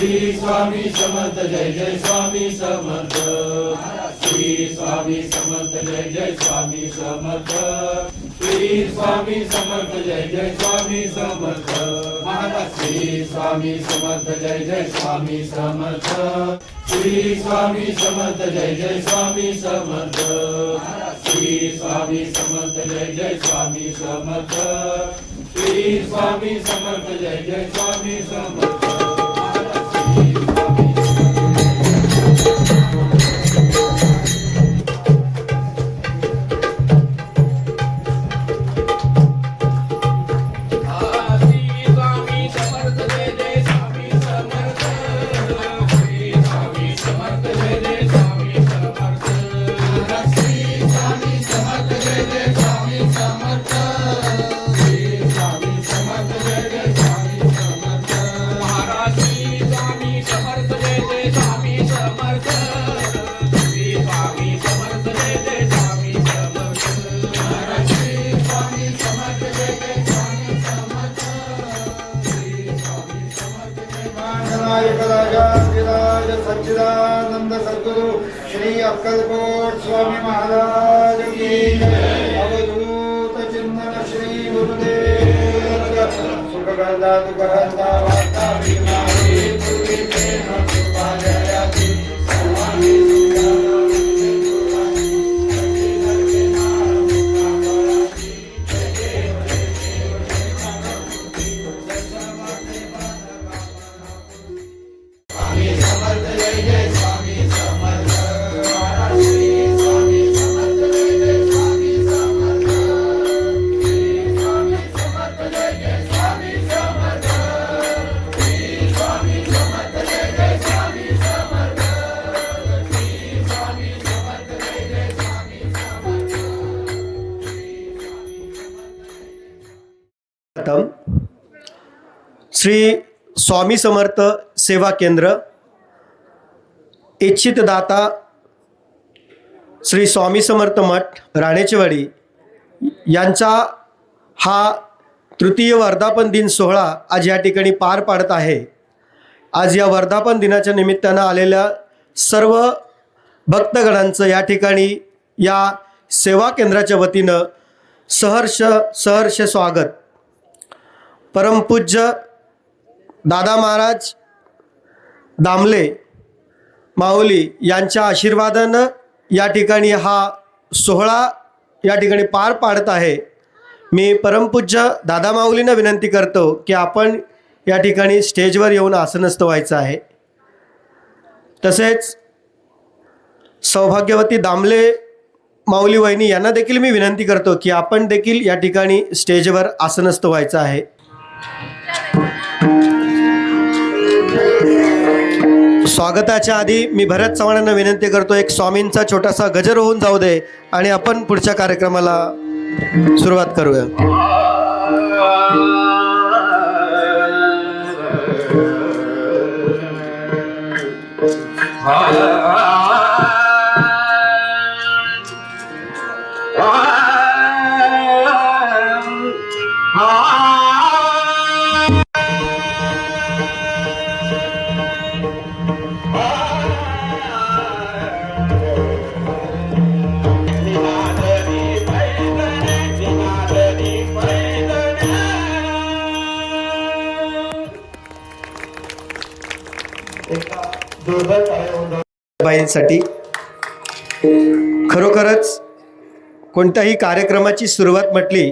श्री स्वामी समर्थ जय जय स्वामी समर्थ। श्री स्वामी समर्थ जय जय स्वामी समर्थ। श्री स्वामी समर्थ जय जय स्वामी समर्थ। श्री स्वामी समर्थ जय जय स्वामी समर्थ। श्री स्वामी समर्थ जय जय स्वामी समर्थ। श्री स्वामी समर्थ जय जय स्वामी समर्थ। श्री स्वामी समर्थ जय जय स्वामी समर्थ। सच्चिदानंद सद्गुरु श्री अक्कलकोट स्वामी महाराज की जय। अवधूत चिंतन श्री गुरुदेव सुख करता दुख हरता वार्ता विनाशी पूरी प्रेम कृपा जयाति सर्वाणि श्री स्वामी समर्थ सेवा केंद्र इच्छित दाता श्री स्वामी समर्थ मठ राणेचेवाडी यांचा हा तृतीय वर्धापन दिन सोहळा आज या ठिकाणी पार पाडत आहे। आज या वर्धापन दिनाच्या निमित्तानं आलेल्या सर्व भक्तगणांचं या ठिकाणी या सेवा केंद्राच्या वतीनं सहर्ष स्वागत। परमपूज्य दादा महाराज दामले माऊली यांच्या आशीर्वादानं या ठिकाणी हा सोहळा या ठिकाणी पार पाडत आहे। मी परमपूज्य दादा माऊलींना विनंती करतो की आपण या ठिकाणी स्टेजवर येऊन आसनस्थ व्हायचं आहे। तसेच सौभाग्यवती दामले माऊली वहिनी यांना देखील मी विनंती करतो की आपण देखील या ठिकाणी स्टेजवर आसनस्थ व्हायचं आहे। स्वागताच्या आधी मी भरत चव्हाणांना विनंती करतो एक स्वामींचा छोटासा गजर होऊन जाऊ दे आणि आपण पुढच्या कार्यक्रमाला सुरुवात करूया। बाईंसाठी खरोखरच कोणत्याही कार्यक्रमाची सुरुवात म्हटली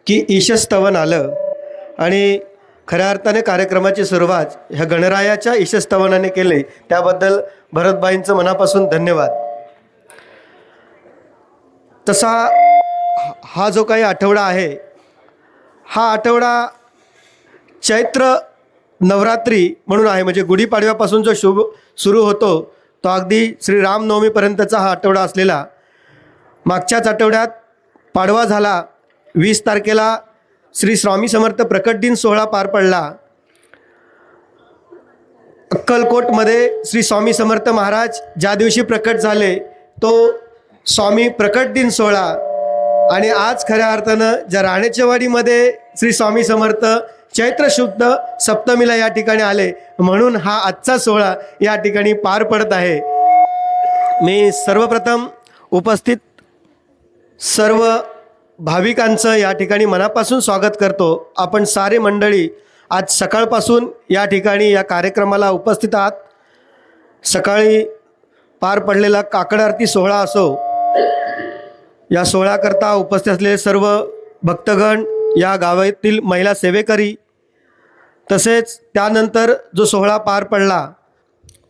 की ईशस्तवन आलं आणि खऱ्या अर्थाने कार्यक्रमाची सुरुवात ह्या गणरायाच्या ईशस्तवनाने केले, त्याबद्दल भरतबाईंचं मनापासून धन्यवाद। तसा हा जो काही आठवडा आहे हा आठवडा चैत्र नवरात्री म्हणून आहे, म्हणजे गुढीपाडव्यापासून जो शुभ सुरू होतो तो अगदी श्रीरामनवमीपर्यंतचा हा आठवडा असलेला, मागच्याच आठवड्यात पाडवा झाला, 20 तारखेला श्री स्वामी समर्थ प्रकट दिन सोहळा पार पडला। अक्कलकोटमध्ये श्री स्वामी समर्थ महाराज ज्या दिवशी प्रकट झाले तो स्वामी प्रकट दिन सोहळा, आणि आज खऱ्या अर्थानं ज्या राणेचेवाडीमध्ये श्री स्वामी समर्थ चैत्र शुद्ध सप्तमीला या ठिकाणी आले, म्हणून हा आजचा सोहळा या ठिकाणी पार पडत आहे. मी सर्वप्रथम उपस्थित सर्व भाविकांचं या ठिकाणी मनापासून स्वागत करतो. आपण सारे मंडळी आज सकाळपासून या ठिकाणी या कार्यक्रमाला उपस्थित आहात. सकाळी पार पडलेला काकड आरती सोहळा असो, या सोहळ्याकरता उपस्थित असलेले सर्व भक्तगण, या गावातील महिला सेवेकरी, तसेच त्यानंतर जो सोहळा पार पडला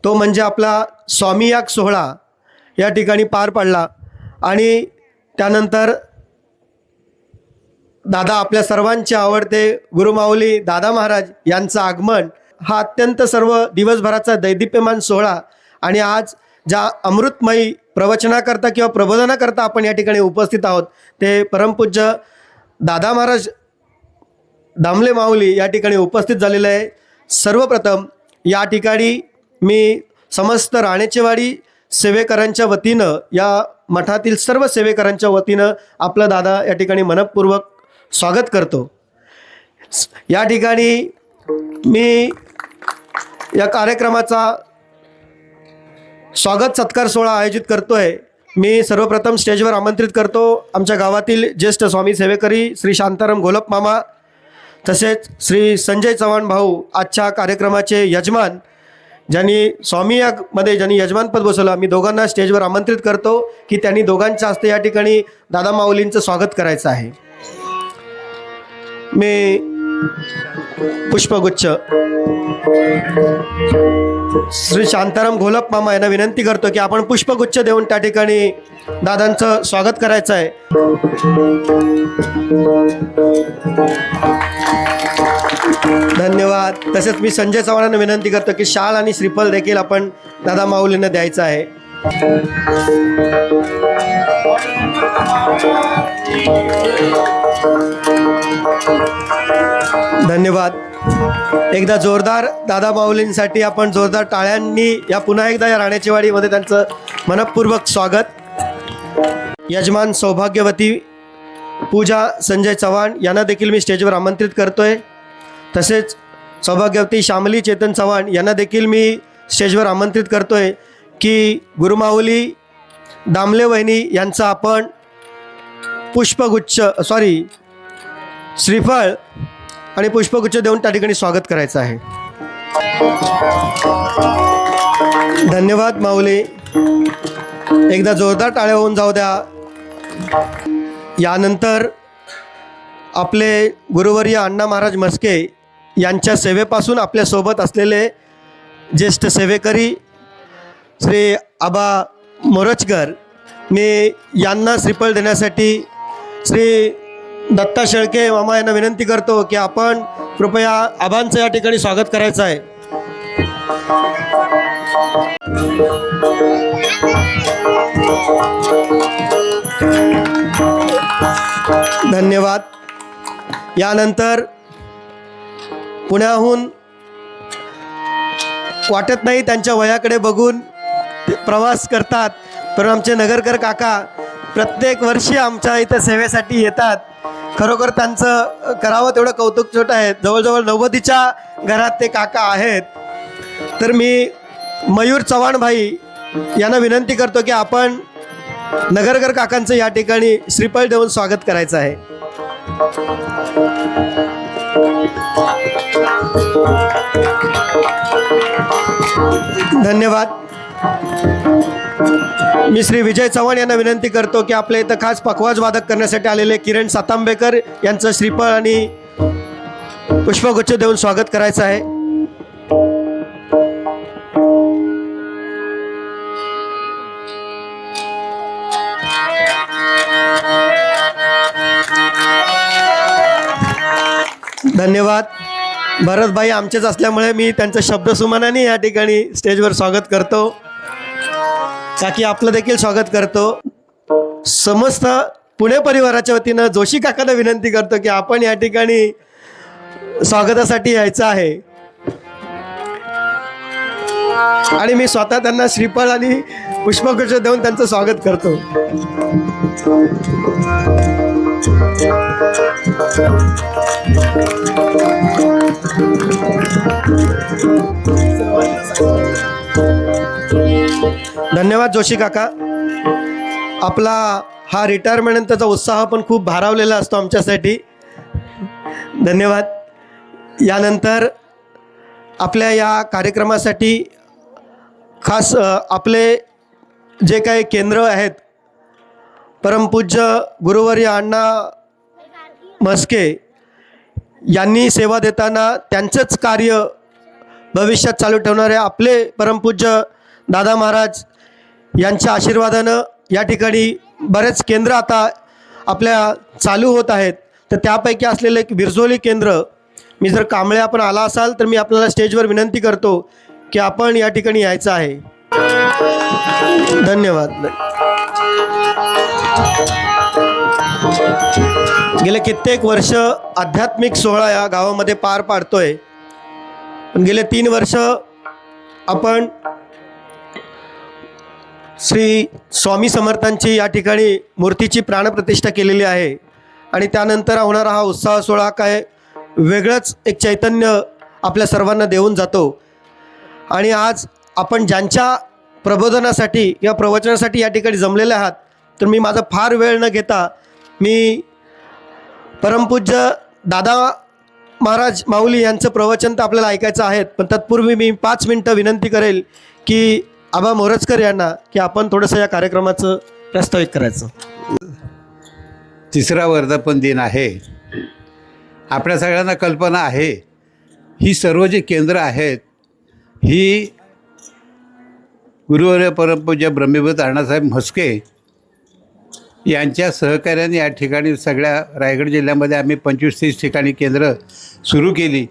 तो म्हणजे आपला स्वामी याग सोहळा या ठिकाणी पार पडला. आणि त्यानंतर दादा, आपल्या सर्वांचे आवडते गुरुमाऊली दादा महाराज यांचं आगमन, हा अत्यंत सर्व दिवसभराचा दैदिप्यमान सोहळा. आणि आज ज्या अमृतमयी प्रवचनाकरता किंवा प्रबोधनाकरता आपण या ठिकाणी उपस्थित आहोत ते परमपूज्य दादा महाराज दामले माऊली या ठिकाणी उपस्थित झालेले आहे. सर्वप्रथम या ठिकाणी मी समस्त राणेचेवाडी सेवेकरांच्या वतीनं, या मठातील सर्व सेवेकरांच्या वतीनं आपलं दादा या ठिकाणी मनपूर्वक स्वागत करतो. या ठिकाणी मी या कार्यक्रमाचा स्वागत सत्कार सोहळा आयोजित करतो आहे. मी सर्वप्रथम स्टेजवर आमंत्रित करतो आमच्या गावातील ज्येष्ठ स्वामी सेवेकरी श्री शांताराम घोलप मामा, तसेच श्री संजय चव्हाण भाऊ, आजच्या कार्यक्रमाचे यजमान, ज्यांनी स्वामी यागमध्ये ज्यांनी यजमानपद बसवलं. मी दोघांना स्टेजवर आमंत्रित करतो की त्यांनी दोघांच्या हस्ते या ठिकाणी दादा माऊलींचं स्वागत करायचं आहे. मी पुष्पगुच्छ श्री शांताराम घोलप मामा यांना विनंती करतो की आपण पुष्पगुच्छ देऊन त्या ठिकाणी दादांचं स्वागत करायचं आहे. धन्यवाद. तसेच मी संजय चव्हाणांना विनंती करतो की शाल आणि श्रीफल देखील आपण दादा माऊलींना द्यायचं आहे. धन्यवाद. एकदा जोरदार दादा माऊलींसाठी आपण जोरदार टाळ्यांनी या पुन्हा एकदा या राणेचेवाडीमध्ये त्यांचं मनपूर्वक स्वागत. यजमान सौभाग्यवती पूजा संजय चव्हाण यांना देखील मी स्टेजवर आमंत्रित करतोय. तसेच सौभाग्यवती श्यामली चेतन चव्हाण यांना देखील मी स्टेजवर आमंत्रित करतोय की गुरुमाऊली दामले वहिनी यांचा आपण पुष्पगुच्छ श्रीफळ आणि पुष्पगुच्छ देऊन त्या ठिकाणी स्वागत करायचं आहे. धन्यवाद माऊली. एकदा जोरदार टाळ्या होऊन जाऊ द्या. यानंतर आपले गुरुवर्य अण्णा महाराज मस्के यांच्या सेवेपासून आपल्यासोबत असलेले ज्येष्ठ सेवेकरी श्री आबा मोरजकर, मी यांना श्रीफळ देण्यासाठी श्री दत्ता शेळके मामा यांना विनंती करतो की आपण कृपया आबांचं या ठिकाणी स्वागत करायचं आहे. धन्यवाद. यानंतर पुण्याहून वाटत नाही त्यांच्या वयाकडे बघून प्रवास करतात, पण आमचे नगरकर काका प्रत्येक वर्षी आमच्या इथं सेवेसाठी येतात. खरोखर त्यांचं करावं तेवढं कौतुक छोटं आहे. जवळजवळ 90च्या घरात ते काका आहेत. तर मी मयूर चव्हाण भाई यांना विनंती करतो की आपण नगरकर काकांचं या ठिकाणी श्रीफळ देऊन स्वागत करायचं आहे. धन्यवाद. मी श्री विजय चव्हाण यांना विनंती करतो की आपल्या इथं खास पखवाज वादक करण्यासाठी आलेले किरण सातांबेकर यांचं श्रीफळ आणि पुष्पगुच्छ देऊन स्वागत करायचं आहे. धन्यवाद. भरतभाई आमचेच असल्यामुळे मी त्यांचं शब्दसुमनाने या ठिकाणी स्टेजवर स्वागत करतो. काकी आपलं देखील स्वागत करतो. समस्त पुणे परिवाराच्या वतीनं जोशी काकांना विनंती करतो की आपण या ठिकाणी स्वागतासाठी यायचं आहे. आणि मी स्वतः त्यांना श्रीफळ आणि पुष्पगुच्छ देऊन त्यांचं स्वागत करतो. धन्यवाद जोशी काका. आपला हा रिटायरमेंट नंतरचा उत्साह पण खूप भारावलेला असतो आमच्यासाठी. धन्यवाद. यानंतर आपल्या या कार्यक्रमासाठी खास आपले जे काही केंद्र आहेत, परमपूज्य गुरुवर्य अण्णा म्हस्के यांनी सेवा देताना त्यांचंच कार्य भविष्यात चालू ठेवणारे आपले परमपूज्य दादा महाराज यांच्या आशीर्वादानं या ठिकाणी बरेच केंद्र आता आपल्या चालू होत आहेत. तर त्यापैकी असलेलं एक बिरजोली केंद्र, मी जर कांबळे आपण आला असाल तर मी आपल्याला स्टेजवर विनंती करतो की आपण या ठिकाणी यायचं आहे. धन्यवाद. गेले कित्येक वर्ष आध्यात्मिक सोहळा या गावामध्ये पार पाडतोय, पण गेले 3 वर्ष आपण श्री स्वामी समर्थांची या ठिकाणी मूर्तीची प्राणप्रतिष्ठा केलेली आहे. आणि त्यानंतर होणारा हा उत्साह सोहळा काय वेगळंच एक चैतन्य आपल्या सर्वांना देऊन जातो. आणि आज आपण ज्यांच्या प्रबोधनासाठी किंवा प्रवचनासाठी या ठिकाणी जमलेले आहात, तर मी माझा फार वेळ न घेता मी परमपूज्य दादा महाराज माऊली यांचं प्रवचन तर आपल्याला ऐकायचं आहे, पण तत्पूर्वी मी 5 मिनटं विनंती करेल की आबा मोरजकर यांना की आपण थोडंसं या कार्यक्रमाचं प्रस्तावित करायचं. तिसरा वर्धापन दिन आहे. आपल्या सगळ्यांना कल्पना आहे, ही सर्व जी केंद्र आहेत ही गुरुवर्य परमपूज्य ब्रह्मीभूत अण्णासाहेब म्हस्के यांच्या सहकार्याने या ठिकाणी सगळ्या रायगड जिल्ह्यामध्ये आम्ही 25-30 ठिकाणी केंद्र सुरू केली.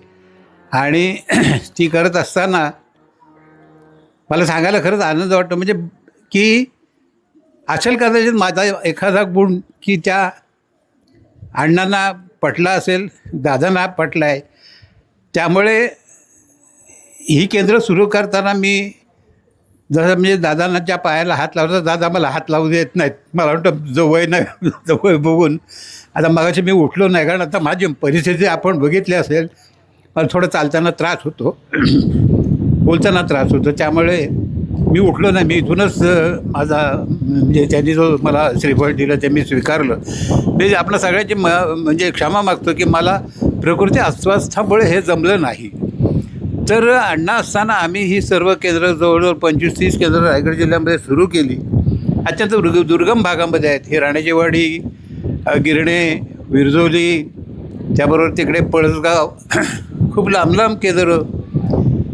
आणि ती करत असताना मला सांगायला खरंच आनंद वाटतो, म्हणजे की असेल कदाचित माझा एखादा गुण की त्या अण्णांना पटला असेल, दादांना पटला आहे. त्यामुळे ही केंद्र सुरू करताना मी जसं म्हणजे दादांच्या पायाला हात लावतो, दादा मला हात लावू देत नाहीत. मला वाटतं जवळ नाही, जवळ बघून आता मगाशी मी उठलो नाही, कारण आता माझी परिस्थिती आपण बघितली असेल, मला थोडं चालताना त्रास होतो, बोलताना त्रास होतो. त्यामुळे मी उठलो नाही. मी इथूनच माझा म्हणजे त्यांनी जो मला श्रीफळ दिलं ते मी स्वीकारलं. मी आपल्या सगळ्यांची म्हणजे क्षमा मागतो की मला प्रकृती अस्वस्थामुळे हे जमलं नाही. तर अण्णा असताना आम्ही ही सर्व केंद्र जवळजवळ 25-30 केंद्र रायगड जिल्ह्यामध्ये सुरू केली. अत्यंत दुर्गम भागामध्ये आहेत. ही राणेचीवाडी, गिरणे, विरजोली, त्याबरोबर तिकडे पळसगाव, खूप लांब लांब केंद्र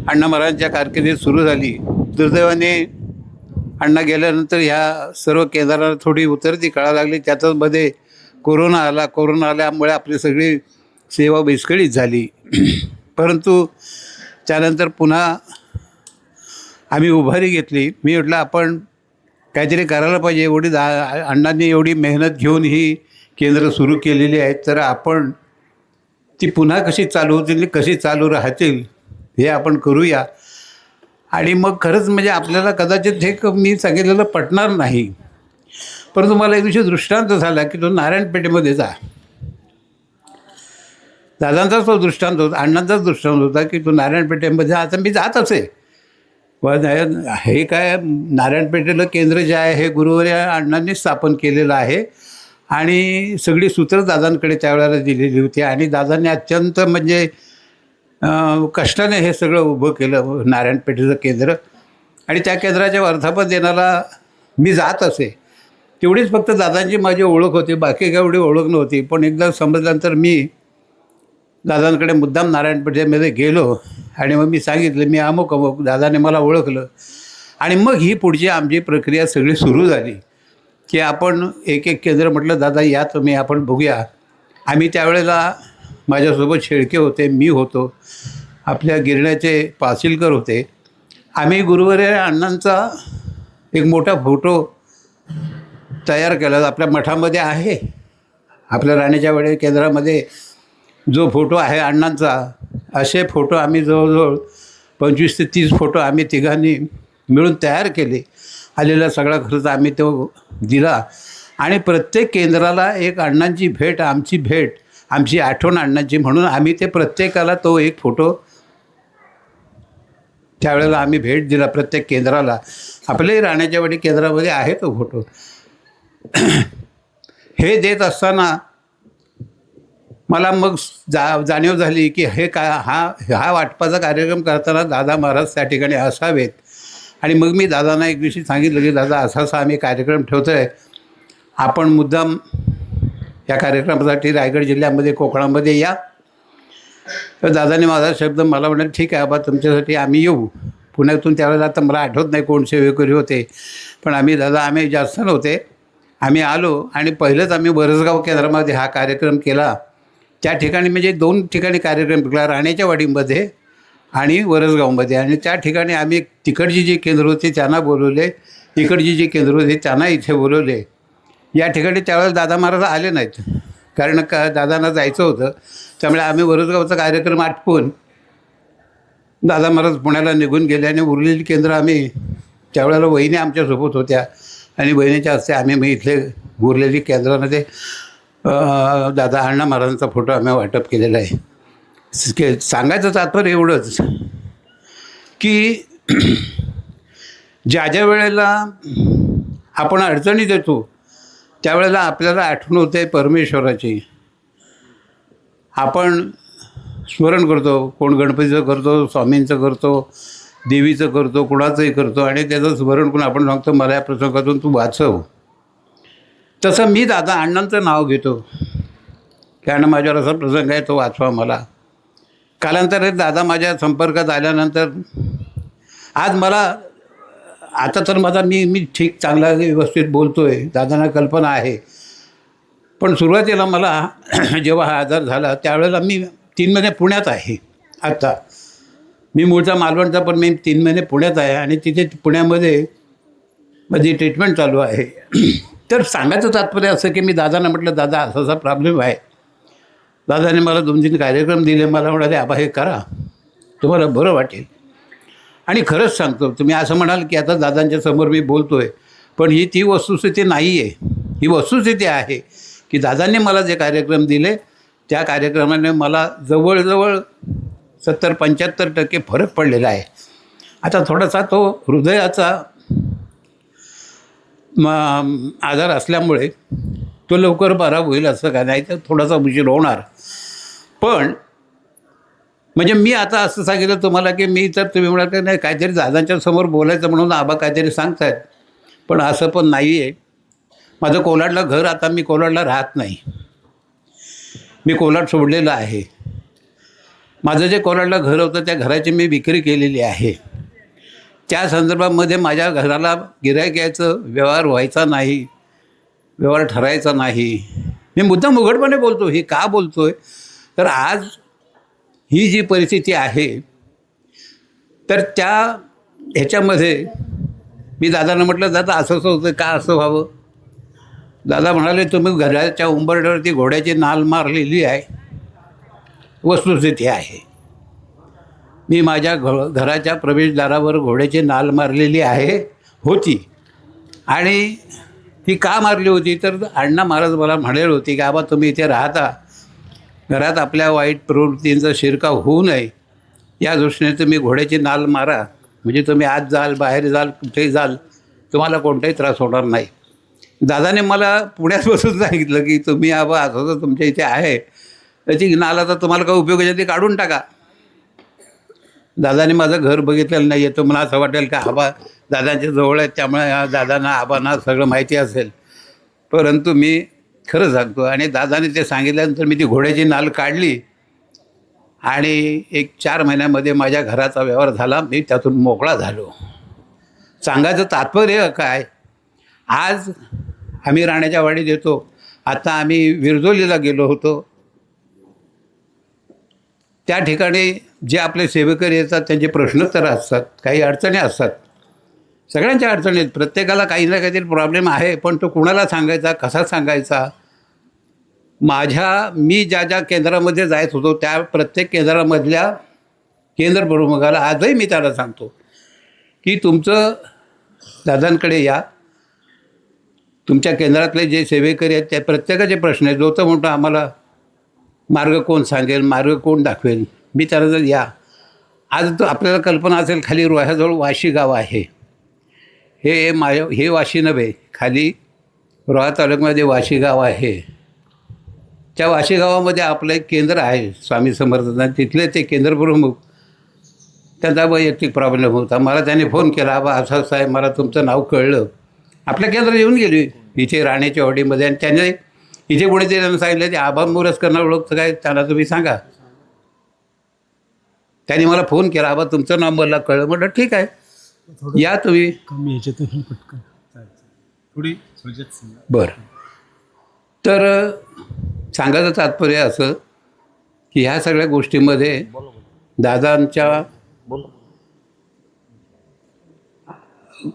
अण्णा महाराजांच्या कारकिर्दीत सुरू झाली. दुर्दैवाने अण्णा गेल्यानंतर ह्या सर्व केंद्रांना थोडी उतरती कळा लागली. त्याच्यामध्ये कोरोना आला. कोरोना आल्यामुळे आपली सगळी सेवा विस्कळीत झाली. परंतु त्यानंतर पुन्हा आम्ही उभारी घेतली. मी म्हटलं आपण काहीतरी करायला पाहिजे. अण्णांनी एवढी मेहनत घेऊन ही केंद्र सुरू केलेली आहेत, तर आपण ती पुन्हा कशी चालू होतील, कशी चालू राहतील हे आपण करूया. आणि मग खरंच म्हणजे आपल्याला कदाचित हे मी सांगितलेलं पटणार नाही, परंतु मला एक दिवशी दृष्टांत झाला की तो नारायणपेठेमध्ये जा. दादांचाच तो दृष्टांत होता, अण्णांचाच दृष्टांत होता की तो नारायणपेठेमध्ये आता मी जात असे. हे काय नारायणपेठेला केंद्र जे आहे हे गुरुवर्य अण्णांनी स्थापन केलेलं आहे आणि सगळी सूत्र दादांकडे त्यावेळेला दिलेली होती. आणि दादांनी अत्यंत म्हणजे कष्टाने हे सगळं उभं केलं नारायणपेठेचं केंद्र. आणि त्या केंद्राच्या वर्धापन दिनाला मी जात असे. तेवढीच फक्त दादांची माझी ओळख होती, बाकी काय एवढी ओळख नव्हती. पण एकदा समजल्यानंतर मी दादांकडे मुद्दाम नारायणपेठेमध्ये गेलो आणि मग मी सांगितलं मी अमुक अमुक. दादाने मला ओळखलं आणि मग ही पुढची आमची प्रक्रिया सगळी सुरू झाली की आपण एक एक केंद्र म्हटलं दादा या तुम्ही आपण बघूया. आम्ही त्यावेळेला माझ्यासोबत शेळके होते, मी होतो, आपल्या गिरण्याचे पासिलकर होते. आम्ही गुरुवर्य अण्णांचा एक मोठा फोटो तयार केला. आपल्या मठामध्ये आहे, आपल्या राणेच्या वाडी केंद्रामध्ये जो फोटो आहे अण्णांचा, असे फोटो आम्ही जवळजवळ 25 ते 30 फोटो आम्ही तिघांनी मिळून तयार केले. आलेला सगळा खर्च आम्ही तो दिला आणि प्रत्येक केंद्राला एक अण्णांची भेट, आमची आठवण अण्णांची म्हणून आम्ही ते प्रत्येकाला तो एक फोटो त्यावेळेला आम्ही भेट दिला प्रत्येक केंद्राला. आपल्याही राहण्याच्या वाडी केंद्रामध्ये आहे तो फोटो. हे देत असताना मला मग जाणीव झाली की हे हा वाटपाचा कार्यक्रम करताना दादा महाराज त्या ठिकाणी असावेत. आणि मग मी दादांना एक दिवशी सांगितलं की दादा असा आम्ही कार्यक्रम ठेवतो आहे, आपण मुद्दाम या कार्यक्रमासाठी रायगड जिल्ह्यामध्ये कोकणामध्ये या. तर दादाने माझा शब्द मला म्हणाले ठीक आहे बाबा तुमच्यासाठी आम्ही येऊ. पुण्यातून त्यावेळेला आता मला आठवत नाही कोण सेवेकरी होते, पण आम्ही जास्त नव्हते. आम्ही आलो आणि पहिलंच आम्ही वरसगाव केंद्रामध्ये हा कार्यक्रम केला. त्या ठिकाणी म्हणजे 2 ठिकाणी कार्यक्रम केला, राहण्याच्या वाडीमध्ये आणि वरसगावमध्ये. आणि त्या ठिकाणी आम्ही तिकडची जी केंद्र होती त्यांना बोलवले, इकडची जी केंद्र होती त्यांना इथे बोलवले. या ठिकाणी त्यावेळेस दादा महाराज आले नाहीत, कारण दादांना जायचं होतं. त्यामुळे आम्ही वरसगावचा कार्यक्रम आटपून दादा महाराज पुण्याला निघून गेले आणि उरलेली केंद्र आम्ही त्यावेळेला वहिनी आमच्यासोबत होत्या आणि बहिणीच्या हस्ते आम्ही मग इथले उरलेली केंद्रामध्ये दादा अण्णा महाराजांचा फोटो आम्ही वाटप केलेला आहे. सांगायचं तात्पर्य एवढंच की ज्या वेळेला आपण अडचणीत येतो त्यावेळेला आपल्याला आठवण होते परमेश्वराची. आपण स्मरण करतो, कोण गणपतीचं करतो, स्वामींचं करतो, देवीचं करतो, कुणाचंही करतो आणि त्याचं स्मरण करून आपण सांगतो मला या प्रसंगातून तू वाचव. तसं मी दादा अण्णांचं नाव घेतो कारण माझ्यावर असा प्रसंग आहे तो वाचवा मला. कालांतराने दादा माझ्या संपर्कात आल्यानंतर आज मला आता तर मी ठीक चांगला व्यवस्थित बोलतो आहे, दादांना कल्पना आहे. पण सुरुवातीला मला जेव्हा हा आजार झाला त्यावेळेला मी 3 महिने पुण्यात आहे. आता मी मूळचा मालवणचा, पण मी 3 महिने पुण्यात आहे आणि तिथे पुण्यामध्ये माझी ट्रीटमेंट चालू आहे. तर सांगायचं तात्पर्य असं की मी दादांना म्हटलं दादा असा प्रॉब्लेम आहे. दादाने मला 2-3 कार्यक्रम दिले. मला म्हणाले आबा हे करा, तुम्हाला बरं वाटेल. आणि खरंच सांगतो, तुम्ही असं म्हणाल की आता दादांच्या समोर मी बोलतो आहे, पण ती वस्तुस्थिती नाही आहे. ही वस्तुस्थिती आहे की दादांनी मला जे कार्यक्रम दिले त्या कार्यक्रमाने मला जवळजवळ 70-75% फरक पडलेला आहे. आता थोडासा तो हृदयाचा आजार असल्यामुळे तो लवकर बरा होईल असं काय नाही, तर थोडासा उशीर होणार. पण म्हणजे मी आता असं सांगितलं तुम्हाला की मी तर तुम्ही म्हणाल की नाही काहीतरी दादांच्या समोर बोलायचं म्हणून आबा काहीतरी सांगतायत, पण असं पण नाही आहे. माझं कोलाडला घर, आता मी कोलाडला राहत नाही, मी कोलाड सोडलेलं आहे. माझं जे कोलाडला घर होतं त्या घराची मी विक्री केलेली आहे. त्या संदर्भामध्ये माझ्या घराला गिऱ्हाईक यायचं, व्यवहार व्हायचा नाही, व्यवहार ठरायचा नाही. मी मुद्दाम उघडपणे बोलतो. हे का बोलतो आहे तर आज ही जी परिस्थिती आहे तर त्या ह्याच्यामध्ये मी दादांना म्हटलं दादा असं होतं का, असं व्हावं. दादा म्हणाले तुम्ही घराच्या उंबरठ्यावरती घोड्याची नाल मारलेली आहे. वस्तुस्थिती आहे, मी माझ्या घराच्या प्रवेशद्वारावर घोड्याची नाल मारलेली होती. आणि ती का मारली होती तर अण्णा महाराज मला म्हणाले होते की बाबा तुम्ही इथे राहता, घरात आपल्या वाईट प्रवृत्तींचा शिरकाव होऊ नये या दृष्टीने तुम्ही घोड्याची नाल मारा, म्हणजे तुम्ही आत जाल, बाहेर जाल, कुठेही जाल, तुम्हाला कोणताही त्रास होणार नाही. दादाने मला पुण्यात बसून सांगितलं की तुम्ही आबा असं तुमच्या इथे आहे, त्याची नाल आता तुम्हाला काय उपयोग आहे ते काढून टाका. दादाने माझं घर बघितलेलं नाही आहे, तर मला असं वाटेल का आबा दादांच्या जवळ आहेत त्यामुळे दादांना आबांना सगळं माहिती असेल. परंतु मी खरं सांगतो आणि दादाने ते सांगितल्यानंतर मी ती घोड्याची नाल काढली आणि एक 4 महिन्यामध्ये माझ्या घराचा व्यवहार झाला, मी त्यातून मोकळा झालो. सांगायचं तात्पर्य काय, आज आम्ही राहण्याच्या वाडीत येतो. आता आम्ही विरजोलीला गेलो होतो, त्या ठिकाणी जे आपले सेवेकरी येतात त्यांचे प्रश्नोत्तर असतात, काही अडचणी असतात. सगळ्यांच्या अडचणी आहेत, प्रत्येकाला काही ना काहीतरी प्रॉब्लेम आहे, पण तो कुणाला सांगायचा, कसा सांगायचा. मी ज्या केंद्रामध्ये जायत होतो त्या प्रत्येक केंद्रामधल्या केंद्र प्रमुखाला आजही मी त्याला सांगतो की तुमचं दादांकडे या, तुमच्या केंद्रातले जे सेवेकरी आहेत त्या प्रत्येकाचे प्रश्न आहेत. जो तो म्हणतो आम्हाला मार्ग कोण सांगेल, मार्ग कोण दाखवेल. मी त्याला जर या आज तो आपल्याला कल्पना असेल, खाली रोह्याजवळ वाशी गाव आहे. हे वाशी नव्हे, खाली रोहा तालुक्यामध्ये वाशी गाव आहे. त्या वाशी गावामध्ये आपलं एक केंद्र आहे स्वामी समर्थांना. तिथले ते केंद्र प्रमुख, त्यांचा वैयक्तिक प्रॉब्लेम होता. मला त्याने फोन केला, बा असं असं आहे, मला तुमचं नाव कळलं. आपल्या केंद्रात येऊन गेली इथे राहण्याच्या वाडीमध्ये. आणि त्याने इथे कोणीतरी त्यांना सांगितलं ते आबा मोरजकरना ओळखतं काय, त्यांना तुम्ही सांगा. त्याने मला फोन केला, आबा तुमचं नाव मला कळलं. म्हटलं ठीक आहे, या तुम्ही. बरं. तर सांगायचं तात्पर्य असं की ह्या सगळ्या गोष्टीमध्ये दादांच्या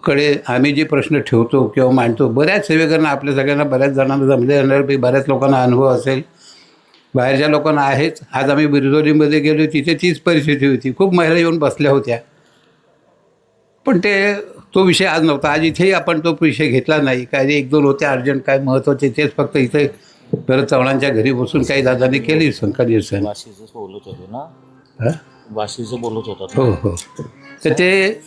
कडे आम्ही जे प्रश्न ठेवतो किंवा मांडतो, बऱ्याच सेवेकरांना, आपल्या सगळ्यांना, बऱ्याच जणांना जमले जाणार, बऱ्याच लोकांना अनुभव असेल, बाहेरच्या लोकांना आहेच. आज आम्ही बिरजोलीमध्ये गेलो, तिथे तीच परिस्थिती होती. खूप महिला येऊन बसल्या होत्या, पण तो विषय आज नव्हता. आज इथेही आपण तो विषय घेतला नाही. काय 1-2 होते अर्जंट, काय महत्त्वाचे, तेच फक्त इथे परत चव्हाणांच्या घरी बसून काही दादांनी केली संका दिवसांनी. वाशीचं बोलत होते ना, वाशीचं बोलत होता. हो हो. तर ते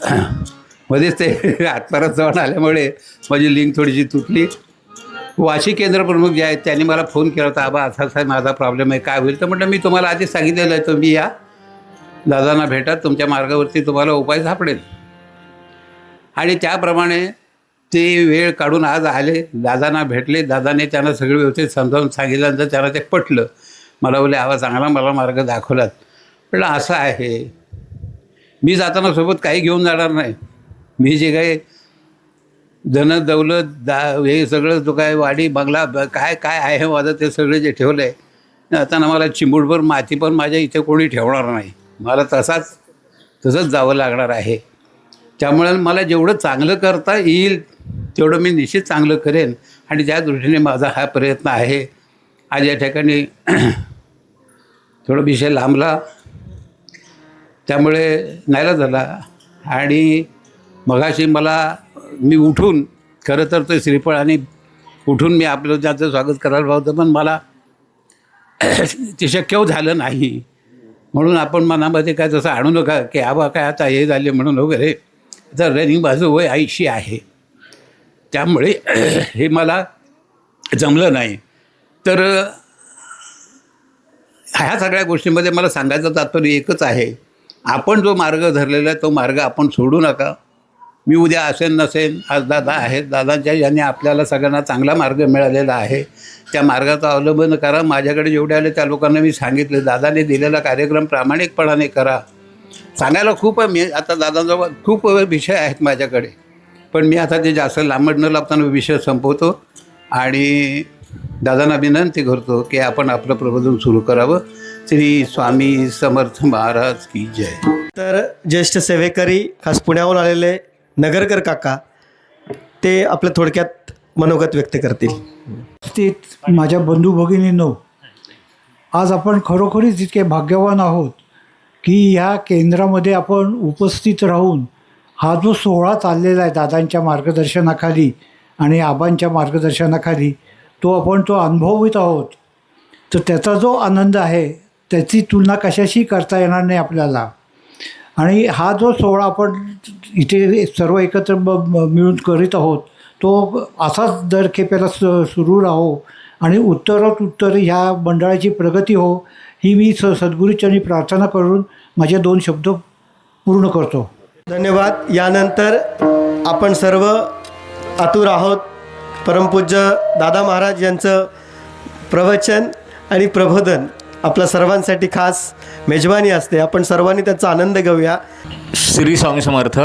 मध्येच ते आत्मारात चव्हाण आल्यामुळे माझी लिंक थोडीशी तुटली. वाशी केंद्र प्रमुख जे आहेत त्यांनी मला फोन केला होता, आबा असा असा माझा प्रॉब्लेम आहे, काय होईल. तर म्हटलं मी तुम्हाला आधीच सांगितलेलं आहे, तुम्ही या दादांना भेटा, तुमच्या मार्गावरती तुम्हाला उपाय सापडेल. आणि त्याप्रमाणे ते वेळ काढून आज आले, दादांना भेटले. दादाने त्यांना सगळं व्यवस्थित समजावून सांगितल्यानंतर त्यांना ते पटलं. मला बोलले, आवा चांगला मला मार्ग दाखवलात. म्हटलं असं आहे, मी जाताना सोबत काही घेऊन जाणार नाही. मी जे काही धन दौलत हे सगळं जो काय वाडी बंगला काय काय आहे माझं, ते सगळं जे ठेवलं आहे, आता मला चिंबूडभर माती पण माझ्या इथे कोणी ठेवणार नाही. मला तसंच जावं लागणार आहे. त्यामुळे मला जेवढं चांगलं करता येईल तेवढं मी निश्चित चांगलं करेन. आणि त्या दृष्टीने माझा हा प्रयत्न आहे. आज या ठिकाणी थोडा विषय लांबला, त्यामुळे नाहीला झाला. आणि मगाशी मी उठून, खरं तर ते श्रीफळ आणि उठून मी आपलं ज्याचं स्वागत करायला होतं, पण मला ते शक्य झालं नाही. म्हणून आपण मनामध्ये काय तसं आणू नका की आबा काय आता हे झाले म्हणून वगैरे. तर रनिंग माझं वय 80 आहे, त्यामुळे हे मला जमलं नाही. तर ह्या सगळ्या गोष्टींमध्ये मला सांगायचं तात्पर्य एकच आहे, आपण जो मार्ग धरलेला आहे तो मार्ग आपण सोडू नका. मी उद्या असेन नसेन, आज दादा आहेत, दादांच्या याने आपल्याला सगळ्यांना चांगला मार्ग मिळालेला आहे. त्या मार्गाचा अवलंबन करा. माझ्याकडे जेवढे आले त्या लोकांना मी सांगितले, दादाने दिलेला कार्यक्रम प्रामाणिकपणाने करा. सांगायला खूप आहे, मी आता दादांजवळ खूप विषय आहेत माझ्याकडे, पण मी आता ते जास्त लांबड न लावताना विषय संपवतो आणि दादांना विनंती करतो की आपण आपलं प्रबोधन सुरू करावं. श्री स्वामी समर्थ महाराज की जय. तर ज्येष्ठ सेवेकरी खास पुण्याहून आलेले नगरकर काका, ते आपलं थोडक्यात मनोगत व्यक्त करतील. स्थित माझ्या बंधू भगिनींनो, आज आपण खरोखरीच इतके भाग्यवान आहोत की ह्या केंद्रामध्ये आपण उपस्थित राहून हा जो सोहळा चाललेला आहे दादांच्या मार्गदर्शनाखाली आणि आबांच्या मार्गदर्शनाखाली, तो अनुभवित आहोत. तर त्याचा जो आनंद आहे त्याची तुलना कशाशी करता येणार नाही आपल्याला. आणि हा जो सोहळा आपण इथे सर्व एकत्र मिळून करीत आहोत, तो असाच दर खेपेला सुरू राहो आणि उत्तर ह्या मंडळाची प्रगती हो, ही मी सद्गुरूचरणी प्रार्थना करून माझे 2 शब्द पूर्ण करतो. धन्यवाद. यानंतर आपण सर्व आतुर आहोत परमपूज्य दादा महाराज यांचं प्रवचन आणि प्रबोधन आपल्या सर्वांसाठी खास मेजवानी असते. आपण सर्वांनी त्याचा आनंद घेऊया. श्री स्वामी समर्थ.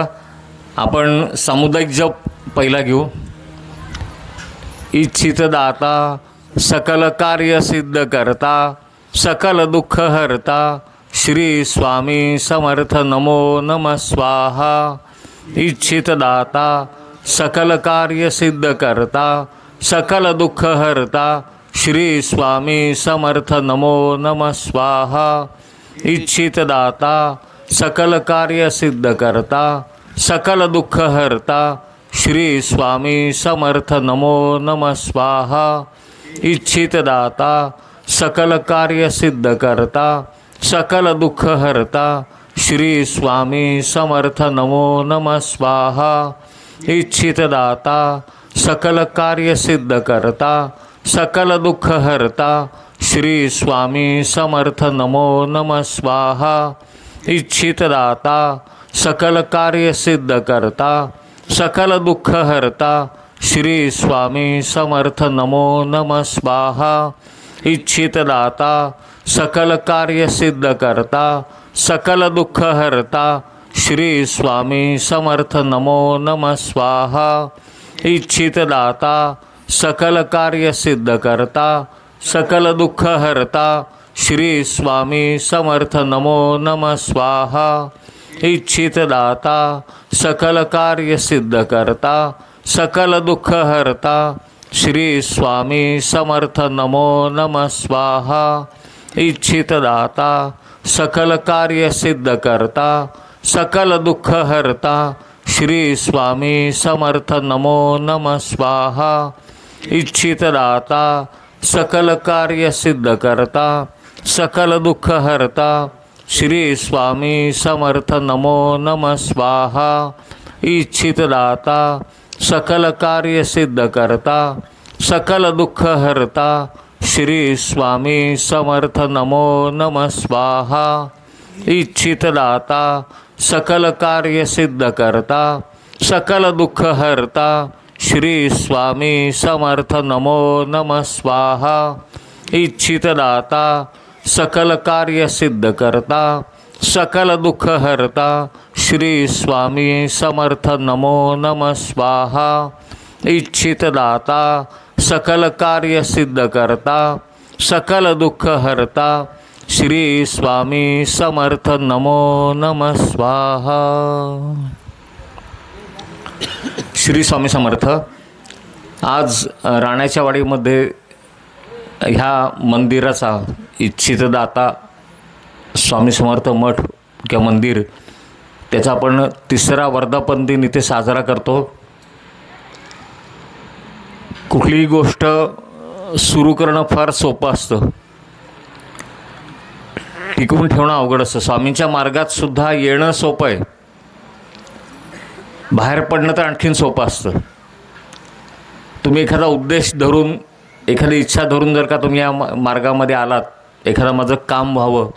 आपण सामुदायिक जप पहिला घेऊ. इच्छित दाता सकल कार्य सिद्ध करता, सकल दुःख हरता, श्री स्वामी समर्थ नमो नमः स्वाहा. इच्छित दाता सकल कार्य सिद्ध करता, सकल दुःख हरता, श्री स्वामी समर्थ नमो नमः स्वाहा. इच्छित दाता सकल कार्य सिद्ध करता, सकल दुःख हरता, श्री स्वामी समर्थ नमो नमः स्वाहा. इच्छित दाता सकल कार्य सिद्ध करता सकल दुःख हरता श्री स्वामी समर्थ नमो नमः स्वाहा. इच्छित दाता सकल कार्य सिद्ध करता सकल दुःख हरता श्री स्वामी समर्थ नमो नमः स्वाहा. इच्छित दाता सकल कार्य सिद्ध करता सकल दुःख हरता श्री स्वामी समर्थ नमो नमः स्वाहा. इच्छित दाता सकल कार्य सिद्ध करता सकल दुःख हरता श्री स्वामी समर्थ नमो नमः स्वाहा. इच्छित दाता सकल कार्य सिद्ध करता सकल दुःख हरता श्री स्वामी समर्थ नमो नमः स्वाहा. इच्छित दाता सकल कार्य सिद्ध करता सकल दुःख हरता श्री स्वामी समर्थ नमो नमः स्वाहा. इच्छित दाता सकल कार्य सिद्ध करता सकल दुःख हरता श्री स्वामी समर्थ नमो नमः स्वाहा. इच्छित दाता सकल कार्य सिद्ध करता सकल दुःख हरता श्री स्वामी समर्थ नमो नमः स्वाहा. इच्छित दाता सकल कार्य सिद्ध करता सकल दुःख हरता श्री स्वामी समर्थ नमो नमः स्वाहा. इच्छित दाता सकल कार्य सिद्ध करता सकल दुःख हरता श्री स्वामी समर्थ नमो नमः स्वाहा. इच्छित दाता सकल कार्य सिद्ध करता सकल दुःख हरता श्री स्वामी समर्थ नमो नमः स्वाहा. इच्छित दाता सकल कार्य सिद्ध करता सकल दुःख हरता श्री स्वामी समर्थ नमो नमः स्वाहा. श्री स्वामी समर्थ. आज राण्याच्या वाडीमध्ये ह्या मंदिराचा इच्छितदाता स्वामी समर्थ मठ किंवा मंदिर त्याचा आपण 3रा वर्धापन दिन इथे साजरा करतो. कुठलीही गोष्ट सुरू करणं फार सोपं असतं, टिकवून ठेवणं अवघड असतं. स्वामींच्या मार्गात सुद्धा येणं सोपं आहे, बाहेर पडणं तर आणखीन सोपं असतं. तुम्ही एखादा उद्देश धरून एखादी इच्छा धरून जर का तुम्ही या मार्गामध्ये आलात, एखादं माझं काम व्हावं,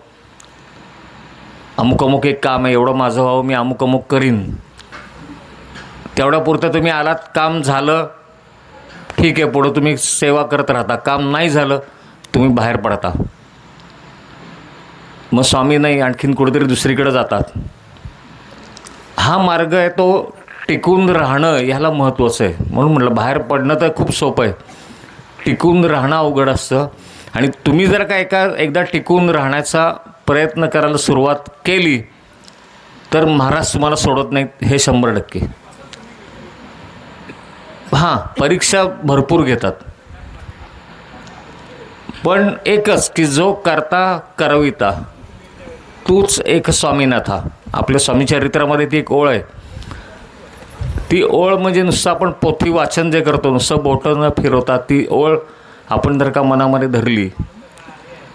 अमुक अमुक एक काम आहे, एवढं माझं व्हावं, मी अमुक अमुक करीन, तेवढ्यापुरतं तुम्ही आलात, काम झालं ठीक आहे, पुढं तुम्ही सेवा करत राहता. काम नाही झालं तुम्ही बाहेर पडता, मग स्वामी नाही आणखीन कुठेतरी दुसरीकडे जातात. हा मार्ग आहे तो टिकून राहणं ह्याला महत्त्वाचं आहे. म्हणून म्हटलं बाहेर पडणं तर खूप सोपं आहे, टिकून राहणं अवघड असतं. आणि तुम्ही जर का एकदा टिकून राहण्याचा प्रयत्न करायला सुरुवात केली तर महाराज तुम्हाला सोडत नाहीत, हे 100%. हां, परीक्षा भरपूर घेतात, पण एकच की जो करता करविता तूच एक स्वामीनाथा. आपल्या स्वामी चरित्रामध्ये ती एक ओळ आहे. ती ओळ म्हणजे नुसतं आपण पोथी वाचन जे करतो, नुसतं बोटं न फिरवता ती ओळ आपण जर का मनामध्ये धरली,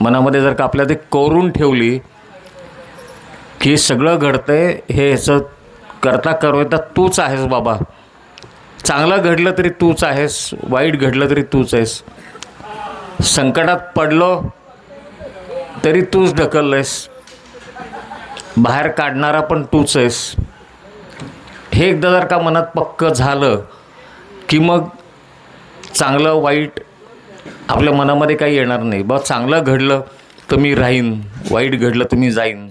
मनामध्ये जर का आपल्या ते कोरून ठेवली की सगळं घडतंय हे ह्याचं करता करविता तूच आहेस बाबा. चांगलं घडलं तरी तूच आहेस, वाईट घडलं तरी तूच आहेस, संकटात पडलो तरी तूच ढकललंयस, बाहेर काढणारा पण तूच आहेस. हे एकदा जर का मनात पक्क झालं की मग चांगलं वाईट आपल्या मनामध्ये काही येणार नाही. बा चांगलं घडलं तर मी राहीन, वाईट घडलं तर मी जाईन,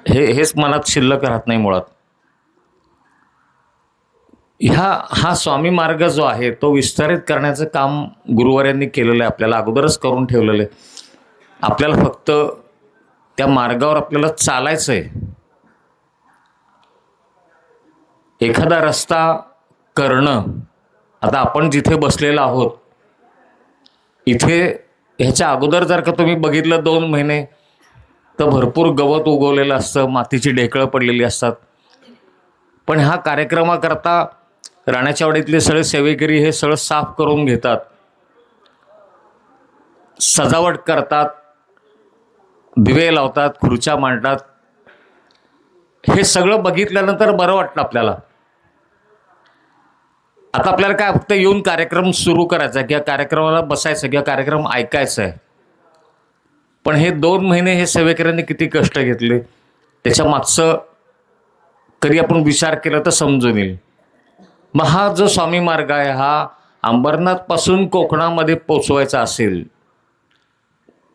हेच मनात शिल्लक राहत नाही मुळात. हा स्वामी मार्ग जो आहे तो विस्तारित करण्याचं काम गुरुवाऱ्यांनी केलेलं आहे, आपल्याला अगोदरच करून ठेवलेलं आहे. आपल्याला फक्त त्या मार्गावर आपल्याला चालायचं आहे. एखादा रस्ता करणं, आता आपण जिथे बसलेलो आहोत इथे ह्याच्या अगोदर जर का तुम्ही बघितलं 2 महिने तर भरपूर गवत उगवलेलं असतं, मातीची ढेकळं पडलेली असतात. पण हा कार्यक्रमाकरता राण्याच्या वाडीतले सगळे सेवेकरी हे सगळं साफ करून घेतात, सजावट करतात, दिवे लावतात, खुर्च्या मांडतात. हे सगळं बघितल्यानंतर बरं वाटतं आपल्याला. आता आपल्याला काय फक्त येऊन कार्यक्रम सुरू करायचा किंवा कार्यक्रमाला बसायचं किंवा कार्यक्रम ऐकायचा आहे. पण हे 2 महिने हे सेवेकऱ्यांनी किती कष्ट घेतले त्याच्या मागचं कधी आपण विचार केला तर समजून येईल. मग हा जो स्वामी मार्ग आहे हा अंबरनाथपासून कोकणामध्ये पोचवायचा असेल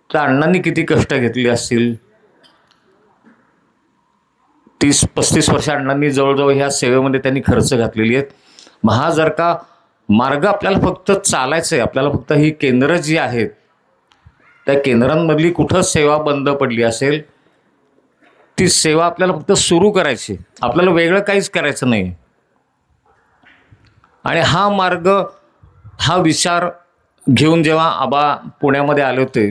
तर अण्णांनी किती कष्ट घेतले असतील. 30-35 वर्ष अण्णांनी जवळजवळ ह्या सेवेमध्ये त्यांनी खर्च घातलेली आहेत. मग हा जर का मार्ग आपल्याला फक्त चालायचं आहे, आपल्याला फक्त ही केंद्र जी आहेत त्या केंद्रांमधली कुठं सेवा बंद पडली असेल ती सेवा आपल्याला फक्त सुरू करायची, आपल्याला वेगळं काहीच करायचं नाही. आणि हा मार्ग, हा विचार घेऊन जेव्हा आबा पुण्यामध्ये आले होते,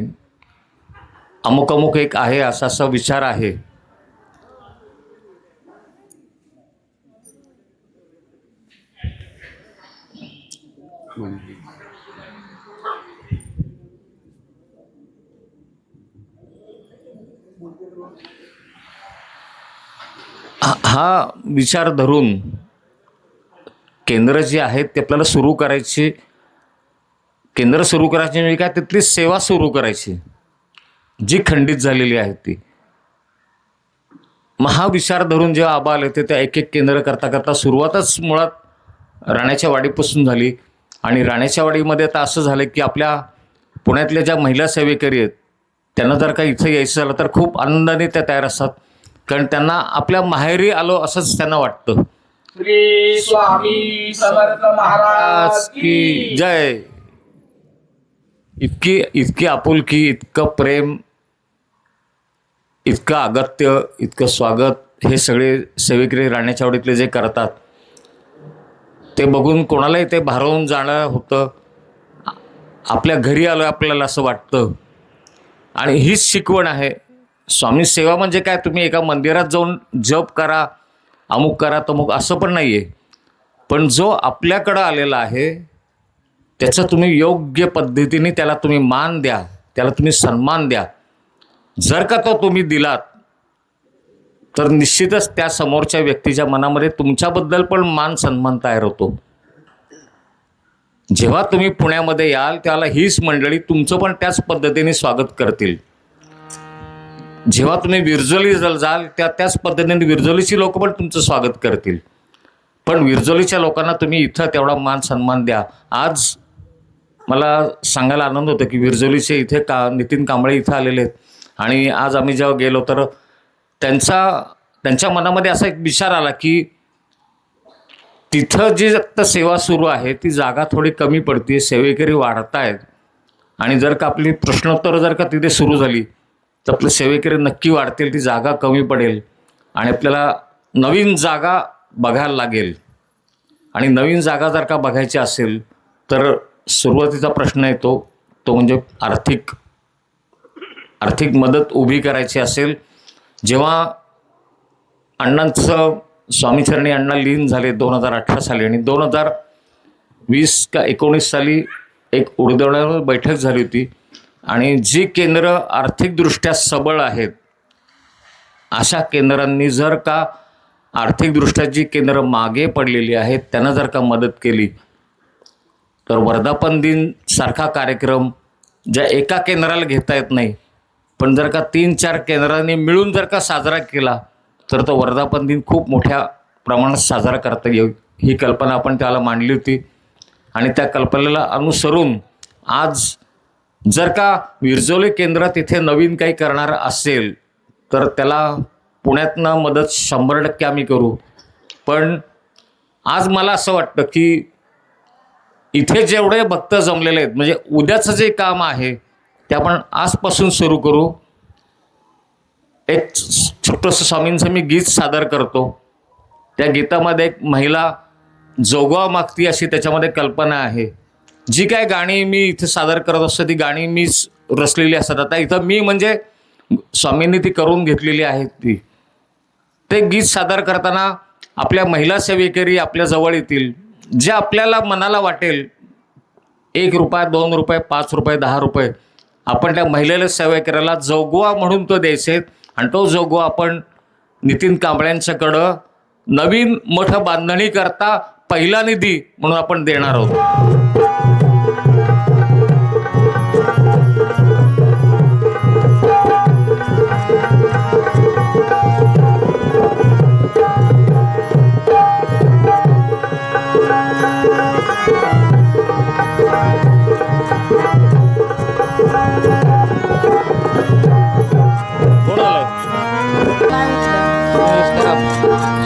अमुक अमुक एक आहे असा असा विचार आहे, हा विचार धरून केंद्र जे आहेत ते आपल्याला सुरू करायची. केंद्र सुरू करायची म्हणजे काय, तिथली सेवा सुरू करायची जी खंडित झालेली आहे ती. मग हा विचार धरून जेव्हा आबा आले होते त्या एक एक केंद्र करता करता सुरुवातच मुळात राण्याच्या वाडीपासून झाली. आणि राण्याच्या वाडीमध्ये आता असं झालं की आपल्या पुण्यातल्या ज्या महिला सेवेकरी आहेत त्यांना जर का इथं यायचं झालं तर खूप आनंदाने त्या तयार असतात, कारण त्यांना आपल्या माहेरी आलो असंच त्यांना वाटतं. श्री स्वामी समर्थ महाराज की जय. इतकी आपुलकी, इतकं प्रेम, इतकं अगत्य, इतकं स्वागत हे सगळे सेवेकरी राण्याच्या वाडीतले जे करतात ते बघून कोणालाही ते भारावून जाणं होतं. आपल्या घरी आलो आपल्याला असं वाटतं. आणि हीच शिकवण आहे. स्वामी सेवा म्हणजे काय, तुम्ही एका मंदिरात जाऊन जप करा, अमुक करा, तमुक असं पण नाही आहे. पण जो आपल्याकडं आलेला आहे त्याचं तुम्ही योग्य पद्धतीने त्याला तुम्ही मान द्या, त्याला तुम्ही सन्मान द्या. जर का तो तुम्ही दिलात तर निश्चितच त्या समोरच्या व्यक्तीच्या मनामध्ये तुमच्याबद्दल पण मान सन्मान तयार होतो. जेव्हा तुम्ही पुण्यामध्ये याल त्याला हीच मंडळी तुमचं पण त्याच पद्धतीने स्वागत करतील. जेव्हा तुम्ही विरजोली जाल त्याच पद्धतीने विरजोलीची लोक पण तुमचं स्वागत करतील. पण विरजोलीच्या लोकांना तुम्ही इथं तेवढा मान सन्मान द्या. आज मला सांगायला आनंद होतो की विरजोलीचे इथे नितीन कांबळे इथं आलेले आहेत. आणि आज आम्ही जेव्हा गेलो तर त्यांच्या मनामध्ये असा एक विचार आला की तिथं जी आता सेवा सुरू आहे ती जागा थोडी कमी पडते, सेवेकरी वाढत आहेत. आणि जर का आपली प्रश्नोत्तरं जर का तिथे सुरू झाली तर आपले सेवेकरी नक्की वाढतील, ती जागा कमी पडेल आणि आपल्याला नवीन जागा बघायला लागेल. आणि नवीन जागा जर का बघायची असेल तर सुरुवातीचा प्रश्न येतो तो म्हणजे आर्थिक मदत उभी करायची असेल. जेव्हा अण्णांचं स्वामीचरणी अण्णा लीन झाले 2018 साली आणि 2020 का 19 साली एक उडदवण्यावर बैठक झाली होती. आणि जी केंद्र आर्थिकदृष्ट्या सबळ आहेत अशा केंद्रांनी जर का आर्थिकदृष्ट्या जी केंद्र मागे पडलेली आहेत त्यांना जर का मदत केली तर वर्धापन दिन सारखा कार्यक्रम ज्या एका केंद्राला घेता येत नाही पण जर का 3-4 केंद्रांनी मिळून जर का साजरा केला तर तो वर्धापन दिन खूप मोठ्या प्रमाणात साजरा करता येईल. ही कल्पना आपण त्याला मांडली होती. आणि त्या कल्पनेला अनुसरून आज जर का विरजोली केंद्र तिथे नवीन काही करणार असेल तर त्याला पुण्यातनं मदत 100% आम्ही करू. पण आज मला असं वाटतं की इथे जेवढे भक्त जमलेले आहेत म्हणजे उद्याचं जे काम आहे ते आपण आजपासून सुरू करू. एक छोटंसं स्वामींचं मी गीत सादर करतो. त्या गीतामध्ये एक महिला जोगवा मागती अशी त्याच्यामध्ये कल्पना आहे. जी काय गाणी मी इथे सादर करत असतो ती गाणी मीच रचलेली असतात. आता इथं मी म्हणजे स्वामींनी ती करून घेतलेली आहेत. ते गीत सादर करताना आपल्या महिला सेवेकरी आपल्या जवळ येतील, जे आपल्याला मनाला वाटेल, 1 रुपया, 2 रुपये, 5 रुपये, 10 रुपये आपण त्या महिलेला सेवेकऱ्याला जोगवा म्हणून तो द्यायचे आणि तो जोगवा आपण नितीन कांबळ्यांच्याकडं नवीन मोठं बांधणी करता पहिला निधी म्हणून आपण देणार आहोत.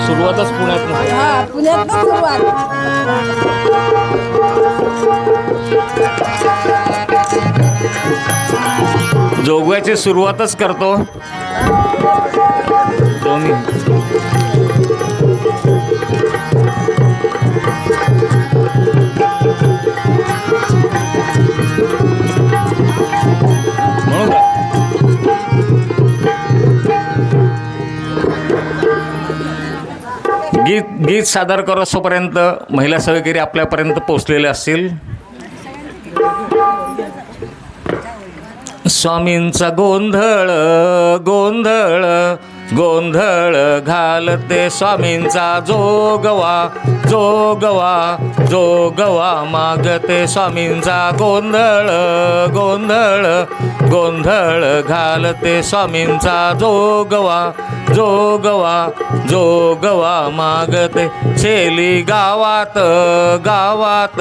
सुरुवातच पुण्यात हा पुण्यात सुरुवात. जोगव्याची सुरुवातच करतो. दोन्ही म्हणून का? गीत सादर करोसोपर्यंत महिला सहकारी आपल्यापर्यंत पोचलेले असतील. स्वामींचा गोंधळ गोंधळ गोंधळ घालते स्वामींचा जोगवा जोगवा जोगवा मागते स्वामींचा गोंधळ गोंधळ गोंधळ घालते स्वामींचा जोगवा जोगवा जोगवा मागते. छेली गावात गावात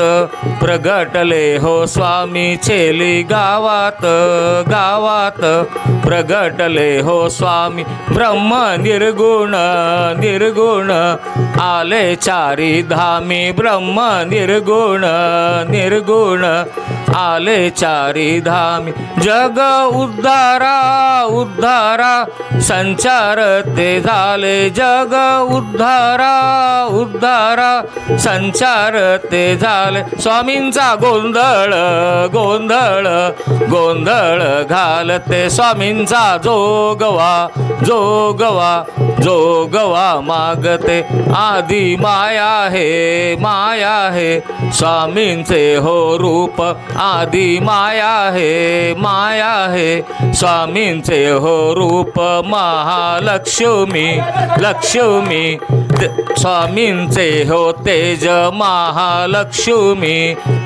प्रगटले हो स्वामी, छेली गावात गावात प्रगटले हो स्वामी. ब्रह्म निर्गुण निर्गुण आले चारी धामी, ब्रह्म निर्गुण निर्गुण आले चारी धामी. जग उद्धारा उद्धारा संचार ते झाले, जग उद्धारा उद्धारा संचार ते झाले. स्वामींचा गोंधळ गोंधळ गोंधळ घालते स्वामींचा जोगवा जोगवा जोगवा मागते. आदि माया हे स्वामींचे हो रूप, आदि माया हे स्वामींचे हो रूप. महालक्ष्मी लक्ष्मी स्वामींचे हो तेज, महालक्ष्मी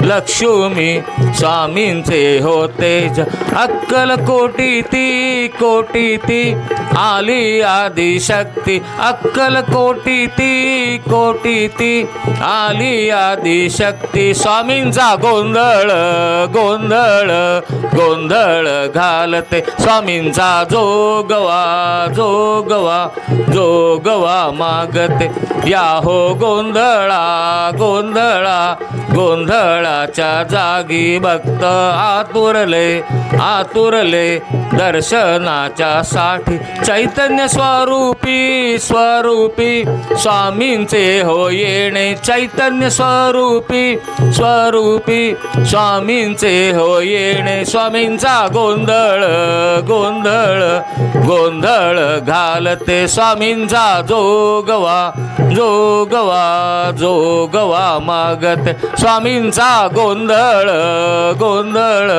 लक्ष्मी स्वामींचे हो तेज. अक्कल कोटी ती आली आदिशक्ती, अक्कल कोटी ती आली आदिशक्ती. स्वामींचा गोंधळ गोंधळ गोंधळ घालते स्वामींचा जोगवा जोगवा जोगवा मागते. या हो गोंधळा गोंधळा गोंधळाच्या जागी भक्त आतुरले आतुरले दर्शनाच्या साठी. चैतन्य स्वरूपी स्वरूपी स्वामींचे हो येणे, चैतन्य स्वरूपी स्वरूपी स्वामींचे हो येणे. स्वामींचा गोंधळ गोंधळ गोंधळ घालते स्वामींचा जोगवा जोगवा जोगवा मागते. स्वामींचा गोंधळ गोंधळ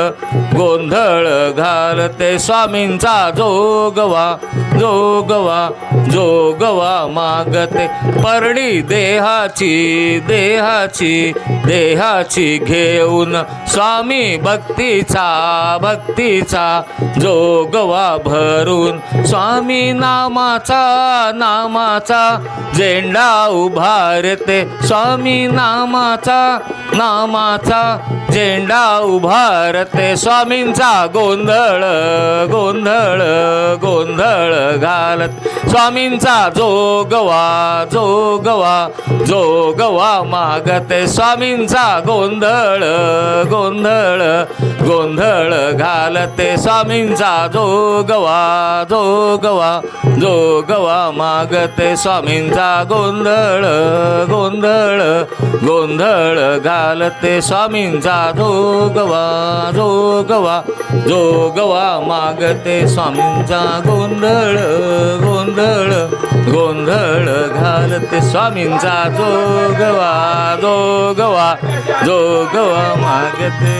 गोंधळ घालते स्वामींचा जोगवा जोगवा जोगवा मागते. परडी देहाची देहाची देहाची घेऊन स्वामी भक्तीचा भक्तीचा जोगवा भरून. स्वामी नामाचा नामाचा झेंडा उभारते, स्वामी नामाचा नामाचा झेंडा उभारते. स्वामींचा गोंधळ गोंधळ गोंधळ घालत स्वामींचा जोगवा जोगवा जोगवा मागते. स्वामींचा गोंधळ गोंधळ गोंधळ गोंधळ घालते स्वामींचा जोगवा जोगवा जोगवा मागते स्वामींचा गोंधळ गोंधळ गोंधळ घालते स्वामींचा जोगवा जोगवा जोगवा मागते स्वामींचा गोंधळ गोंधळ गोंधळ घालते स्वामींचा जोगवा जोगवा जोगवा मागते.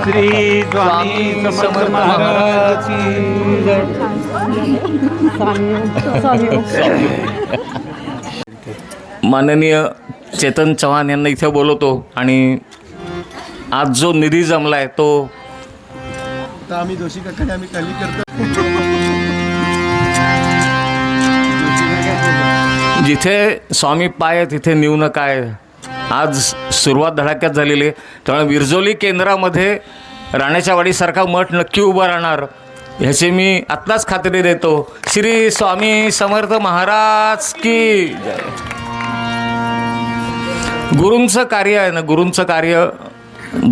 श्री स्वामी समर्थ महाराज की जय. माननीय चेतन चव्हाण यांना इथे बोलवतो आणि आज जो निधी जमला आहे तो तर आम्ही जोशी काकाने आम्ही खाली करतो. जिथे स्वामी पाय आहे तिथे न्यून काय. आज सुरुवात धडाक्यात झालेली आहे. त्यामुळे विरजोली केंद्रामध्ये राण्याच्या वाडीसारखा मठ नक्की उभा राहणार ह्याची मी आत्ताच खात्री देतो. श्री स्वामी समर्थ महाराज की जय. गुरूंचं कार्य आहे ना, गुरूंचं कार्य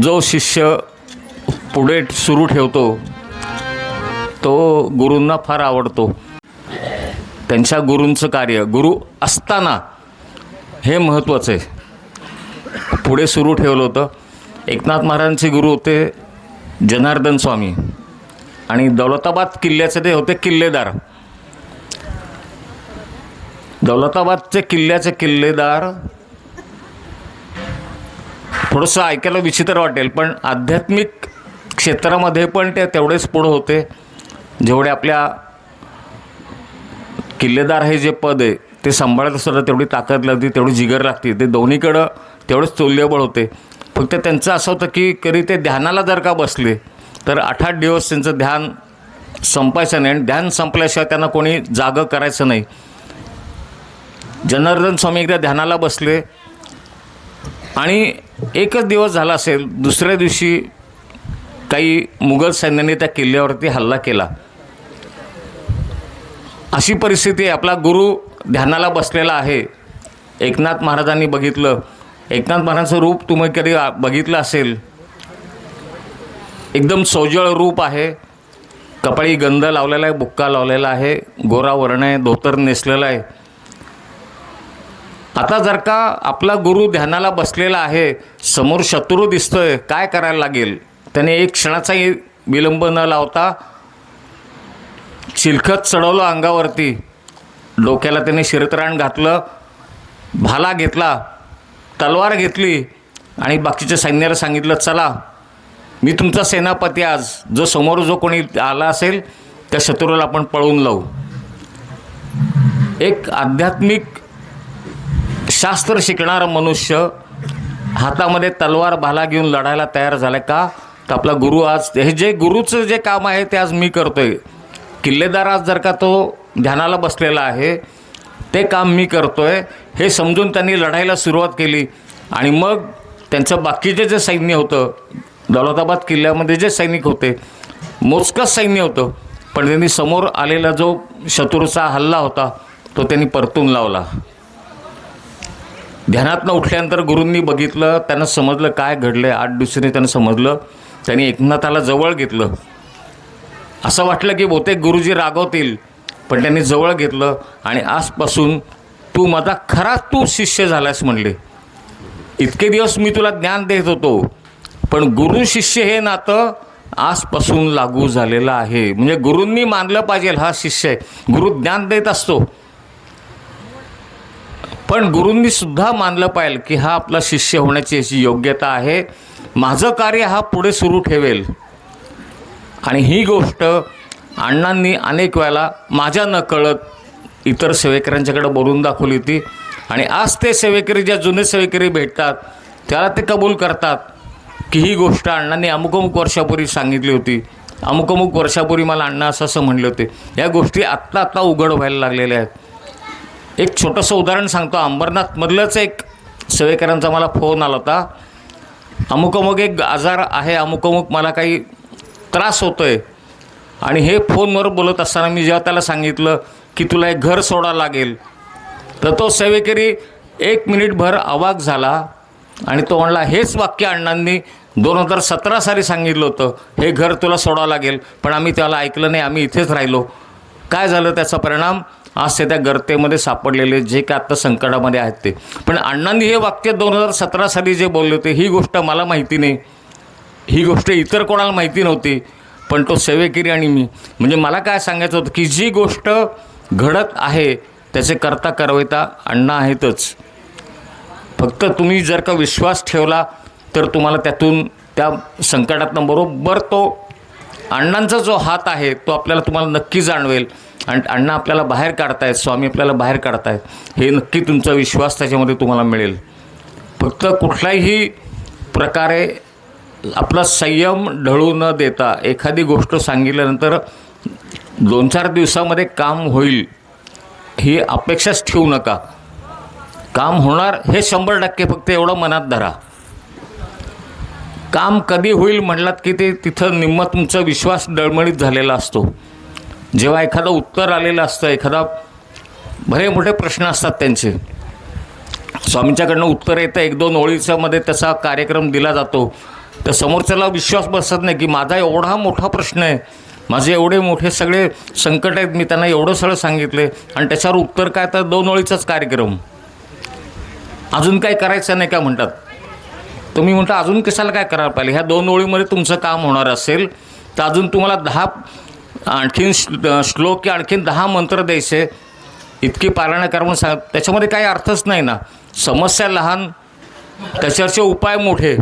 जो शिष्य पुढे सुरू ठेवतो तो गुरूंना फार आवडतो. त्यांच्या गुरूंचं कार्य गुरु असताना हे महत्त्वाचं आहे. पुढे सुरू ठेवलं होतं. एकनाथ महाराजांचे गुरु होते जनार्दन स्वामी आणि दौलताबाद किल्ल्याचे ते होते किल्लेदार. दौलताबादचे किल्ल्याचे किल्लेदार थोडंसं ऐकायला विचित्र वाटेल पण आध्यात्मिक क्षेत्रामध्ये पण ते तेवढेच पुढं होते जेवढे आपल्या किल्लेदार हे जे पद आहे ते सांभाळत असताना तेवढी ताकद लागते, तेवढी जिगर लागते. ते दोन्हीकडं तेवढेच तुल्यबळ होते. फक्त त्यांचं असं होतं की कधी ते ध्यानाला जर का बसले तर 8-8 दिवस त्यांचं ध्यान संपायचं नाही आणि ध्यान संपल्याशिवाय त्यांना कोणी जागं करायचं नाही. जनार्दन स्वामी एकदा ध्यानाला बसले आणि एकच दिवस झाला असेल, दुसऱ्या दिवशी काही मुघल सैन्याने त्या किल्ल्यावरती हल्ला केला. अशी परिस्थिती आहे. आपला गुरु ध्यानाला बसलेला आहे. एकनाथ महाराजांनी बघितलं. एकनाथ महाराजांचं रूप तुम्ही कधी बघितलं असेल. एकदम सोजळ रूप आहे. कपाळी गंध लावलेला आहे, बुक्का लावलेला आहे, गोरा वर्ण आहे, धोतर नेसलेला आहे. आता जर का आपला गुरु ध्यानाला बसलेला आहे, समोर शत्रू दिसतोय, काय करायला लागेल. त्याने एक क्षणाचाही विलंब न लावता चिलखत चढवलं अंगावरती, डोक्याला त्याने शिरत्राण घातलं, भाला घेतला, तलवार घेतली आणि बाकीच्या सैन्याला सांगितलं चला मी तुमचा सेनापती. आज जो समोर जो कोणी आला असेल त्या शत्रूला आपण पळवून लावू. एक आध्यात्मिक शास्त्र शिकणारा मनुष्य हातामध्ये तलवार भाला घेऊन लढायला तयार झाला का. तर आपला गुरु आज हे जे गुरुचं जे काम आहे ते आज मी करतोय. किल्लेदार आज जर का तो ध्यानाला बसलेला आहे, ते काम मी करतोय हे समजून त्यांनी लढायला सुरुवात केली. आणि मग त्यांचं बाकीचे जे सैन्य होतं, दौलताबाद किल्ल्यामध्ये जे सैनिक होते, मोजकंच सैन्य होतं, पण त्यांनी समोर आलेला जो शत्रूचा हल्ला होता तो त्यांनी परतून लावला. ध्यानातनं उठल्यानंतर गुरूंनी बघितलं, त्यांना समजलं काय घडलं आहे. 8 दिवसांनी त्यांना समजलं. त्यांनी एकनाथाला जवळ घेतलं. असं वाटलं की बहुतेक गुरुजी रागवतील, पण त्यांनी जवळ घेतलं आणि आजपासून तू माझा खरा तू शिष्य झालास म्हणले. इतके दिवस मी तुला ज्ञान देत होतो, पण गुरु शिष्य हे नातं आजपासून लागू झालेलं आहे. म्हणजे गुरूंनी मानलं पाहिजे हा शिष्य आहे. गुरु ज्ञान देत असतो, पण गुरूंनी सुद्धा मानलं पाहिजे की हा आपला शिष्य होण्याची याची योग्यता आहे. माझं कार्य हा पुढे सुरू ठेवेल. आणि ही गोष्ट अण्णांनी अनेक वेळेला माझ्या नकळत इतर सेवेकऱ्यांच्याकडे बोलून दाखवली होती. आणि आज ते सेवेकरी, ज्या जुने सेवेकरी भेटतात त्याला ते कबूल करतात की ही गोष्ट अण्णांनी अमुक अमुक वर्षापूर्वी सांगितली होती, अमुक अमुक वर्षापूर्वी मला अण्णा असं म्हणले होते. या गोष्टी आत्ता उघड व्हायला लागलेल्या आहेत. एक छोटंसं उदाहरण सांगतो. अंबरनाथमधलंच एक सेवेकरांचा मला फोन आला होता. अमुक अमुक एक आजार आहे, अमुक अमुक मला काही त्रास होतो आहे. आणि हे फोनवर बोलत असताना मी जेव्हा त्याला सांगितलं की तुला एक घर सोडावं लागेल, तर तो सेवेकरी 1 मिनिटभर अवाक झाला आणि तो म्हणला हेच वाक्य अण्णांनी 2017 साली सांगितलं होतं, हे घर तुला सोडावं लागेल. पण आम्ही त्याला ऐकलं नाही, आम्ही इथेच राहिलो. काय झालं त्याचा परिणाम? आज ते त्या गर्तेमध्ये सापडलेले जे काय आत्ता संकटामध्ये आहेत ते. पण अण्णांनी हे वाक्य 2017 साली जे बोलले होते ही गोष्ट मला माहिती नाही, ही गोष्ट इतर कोणाला माहिती नव्हती. पण तो सेवेकरी आणि मी, म्हणजे मला काय सांगायचं होतं की जी गोष्ट घडत आहे त्याचे करता करविता अण्णा आहेतच. फक्त तुम्ही जर का विश्वास ठेवला तर तुम्हाला त्यातून त्या संकटातनं बरोबर तो अण्णांचा जो हात आहे तो आपल्याला तुम्हाला नक्की जाणवेल. आणि अण्णा आपल्याला बाहेर काढतायत, स्वामी आपल्याला बाहेर काढतायत, हे नक्की तुमचा विश्वास त्याच्यामध्ये तुम्हाला मिळेल. फक्त कुठल्याही प्रकारे आपला संयम ढळू न देता एखादी गोष्ट सांगितल्यानंतर 2-4 दिवसामध्ये काम होईल ही अपेक्षाच ठेवू नका. काम होणार हे 100%, फक्त एवढं मनात धरा. काम कधी होईल म्हटलात की ते तिथं निम्मा तुमचा विश्वास डळमळीत झालेला असतो. जेव्हा एखादं उत्तर आलेलं असतं, एखादा भले मोठे प्रश्न असतात त्यांचे, स्वामींच्याकडनं उत्तर येतं 1-2 ओळीच्यामध्ये त्याचा कार्यक्रम दिला जातो, तर समोरच्याला विश्वास बसत नाही की माझा एवढा मोठा प्रश्न आहे, माझे एवढे मोठे सगळे संकट आहेत, मी त्यांना एवढं सगळं सांगितले आणि त्याच्यावर उत्तर काय, तर 2 ओळीचाच कार्यक्रम, अजून काय करायचं नाही का म्हणतात. तुम्ही म्हणता अजून कशाला काय करायला पाहिजे, ह्या 2 ओळीमध्ये तुमचं काम होणार असेल तर अजून तुम्हाला 10 आणखीन श्लोक की आणखीन 10 मंत्र द्यायचे, इतकी पालना करा म्हणून सांग. त्याच्यामध्ये काही अर्थच नाही ना. समस्या लहान, त्याच्यावरचे उपाय मोठे,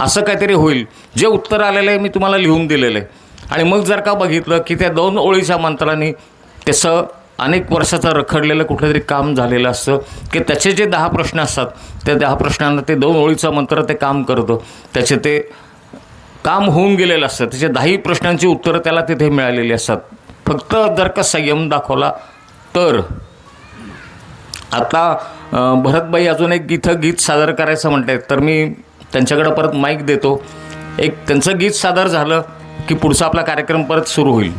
असं काहीतरी होईल. जे उत्तर आलेलं आहे मी तुम्हाला लिहून दिलेलं आहे. आणि मग जर का बघितलं की त्या 2 ओळीच्या मंत्राने त्याचं अनेक वर्षाचं रखडलेलं कुठेतरी काम झालेलं असतं, की त्याचे जे 10 प्रश्न असतात त्या 10 प्रश्नांना ते 2 ओळीचं मंत्र ते काम करतं, त्याचे ते काम होऊन गेलेलं असतं, त्याच्या 10 प्रश्नांची उत्तरं त्याला तिथे मिळालेली असतात. फक्त जर का संयम दाखवला तर. आता भरतबाई अजून एक इथं गीत सादर करायचं म्हणतात, तर मी त्यांच्याकडं परत माईक देतो. एक त्यांचं गीत सादर झालं की पुढचा आपला कार्यक्रम परत सुरू होईल.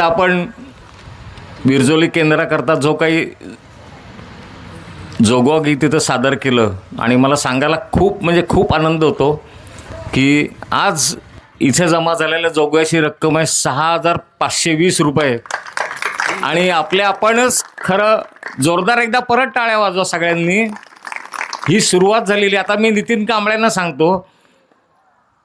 इथं आपण बिरजोली केंद्राकरता जो काही जोगवा गीत तिथं सादर केलं आणि मला सांगायला खूप म्हणजे खूप आनंद होतो की आज इथे जमा झालेल्या जोगव्याची रक्कम आहे 6,520 रुपये. आणि आपणच खरं जोरदार एकदा परत टाळ्या वाजवा सगळ्यांनी. ही सुरुवात झालेली. आता मी नितीन कांबळेंना सांगतो,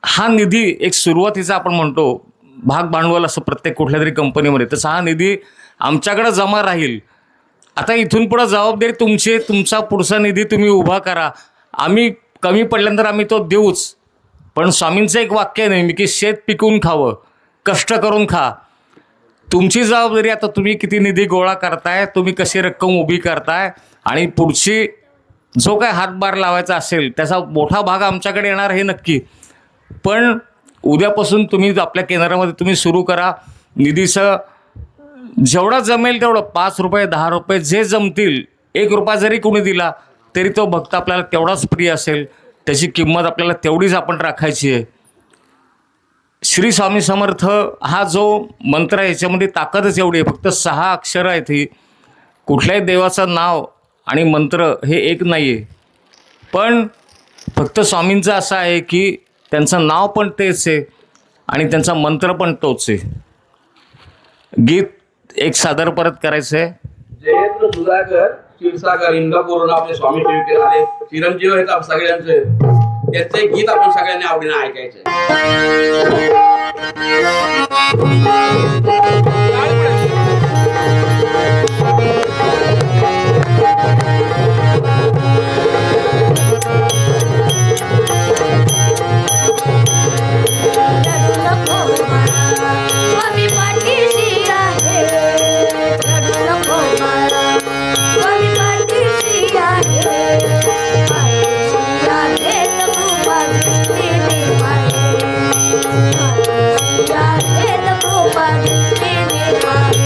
हा निधी एक सुरुवातीचा आपण म्हणतो भाग भांडवल असं प्रत्येक कुठल्या तरी कंपनीमध्ये, तसा हा निधी आमच्याकडे जमा राहील. आता इथून पुढं जबाबदारी तुमची. तुमचा पुढचा निधी तुम्ही उभा करा. आम्ही कमी पडल्यानंतर आम्ही तो देऊच. पण स्वामींचं एक वाक्य आहे नेहमी की शेत पिकून खावं, कष्ट करून खा. तुमची जबाबदारी. आता तुम्ही किती निधी गोळा करताय, तुम्ही कशी रक्कम उभी करताय आणि पुढची जो काय हातभार लावायचा असेल त्याचा मोठा भाग आमच्याकडे येणार हे नक्की. पण उद्यापासून तुम्ही आपल्या केंद्रामध्ये तुम्ही सुरू करा. निधीचं जेवढं जमेल तेवढं 5 रुपये 10 रुपये जे जमतील. 1 रुपया जरी कोणी दिला तरी तो भक्त आपल्याला तेवढाच प्रिय असेल. त्याची किंमत आपल्याला तेवढीच आपण राखायची आहे. श्री स्वामी समर्थ हा जो मंत्र आहे याच्यामध्ये ताकदच एवढी आहे. फक्त 6 अक्षरं आहेत. ही कुठल्याही देवाचं नाव आणि मंत्र हे एक नाही आहे. पण फक्त स्वामींचं असं आहे की त्यांचं नाव पण तेच आहे आणि त्यांचा मंत्र पण तोच आहे. गीत एक सादर परत करायचं आहे. जयेंद्र सुधाकर क्षीरसागर इंदापूरला आपले स्वामी सेविके झाले. चिरंजीव आहेत आप सगळ्यांचे. त्यांचं एक गीत आपण सगळ्यांनी आवडीने ऐकायचं. स्वामी पाठीशी आहे, रडू नको बाळा. स्वामी पाठीशी आहे, पाठीशी आहे तर कृपा दृष्टीने पाहे. पाठीशी आहे तर कृपा दृष्टीने पाहे.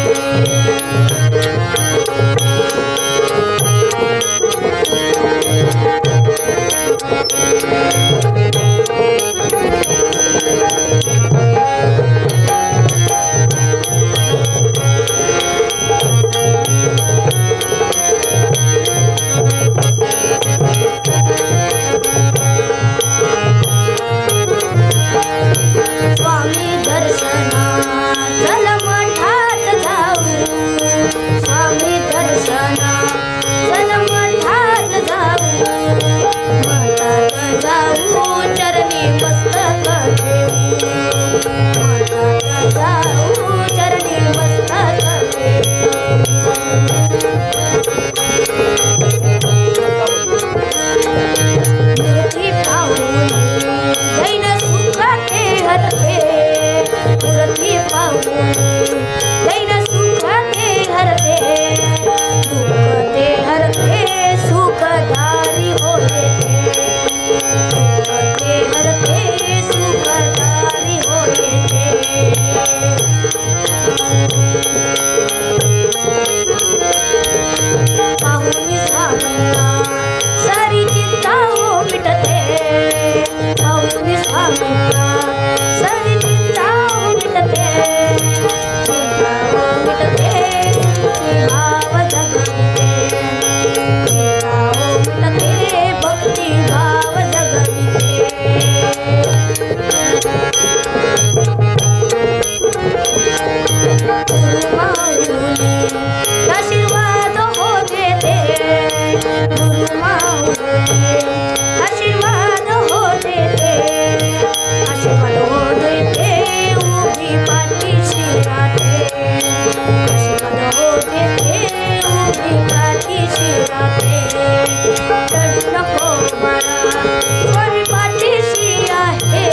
स्वामी दर्शना चल मठात जाऊ. स्वामी दर्शना चल मठात जाऊ. मठात जाऊ चरणी मस्तक ठेवू. मठात जाऊ चरणी मस्तक मूर्ती पाहून जैन सुखाते हरते. मूर्ती पाहून जैन सुखाते हरते. दुःख ते हरते सुखदारी होते. दुःख ते हरते सुखदारी होते. पाहुनी स्वामींना सारी चिंता हो मिटते. पाहुनी स्वामींना सारी चिंता हो मिटते. चिंता हो मिटते भक्ती भाव जगविते. चिंता हो मिटते भक्ती भाव जगविते. गुरुमाऊली आशीर्वाद हो देते. गुरुमाऊली आशीर्वाद हो देते. आशीर्वाद हो देते उभी पाठीशी राहते. आशीर्वाद हो देते उभी पाठीशी राहते. रडू नको बाळा स्वामी पाठीशी आहे.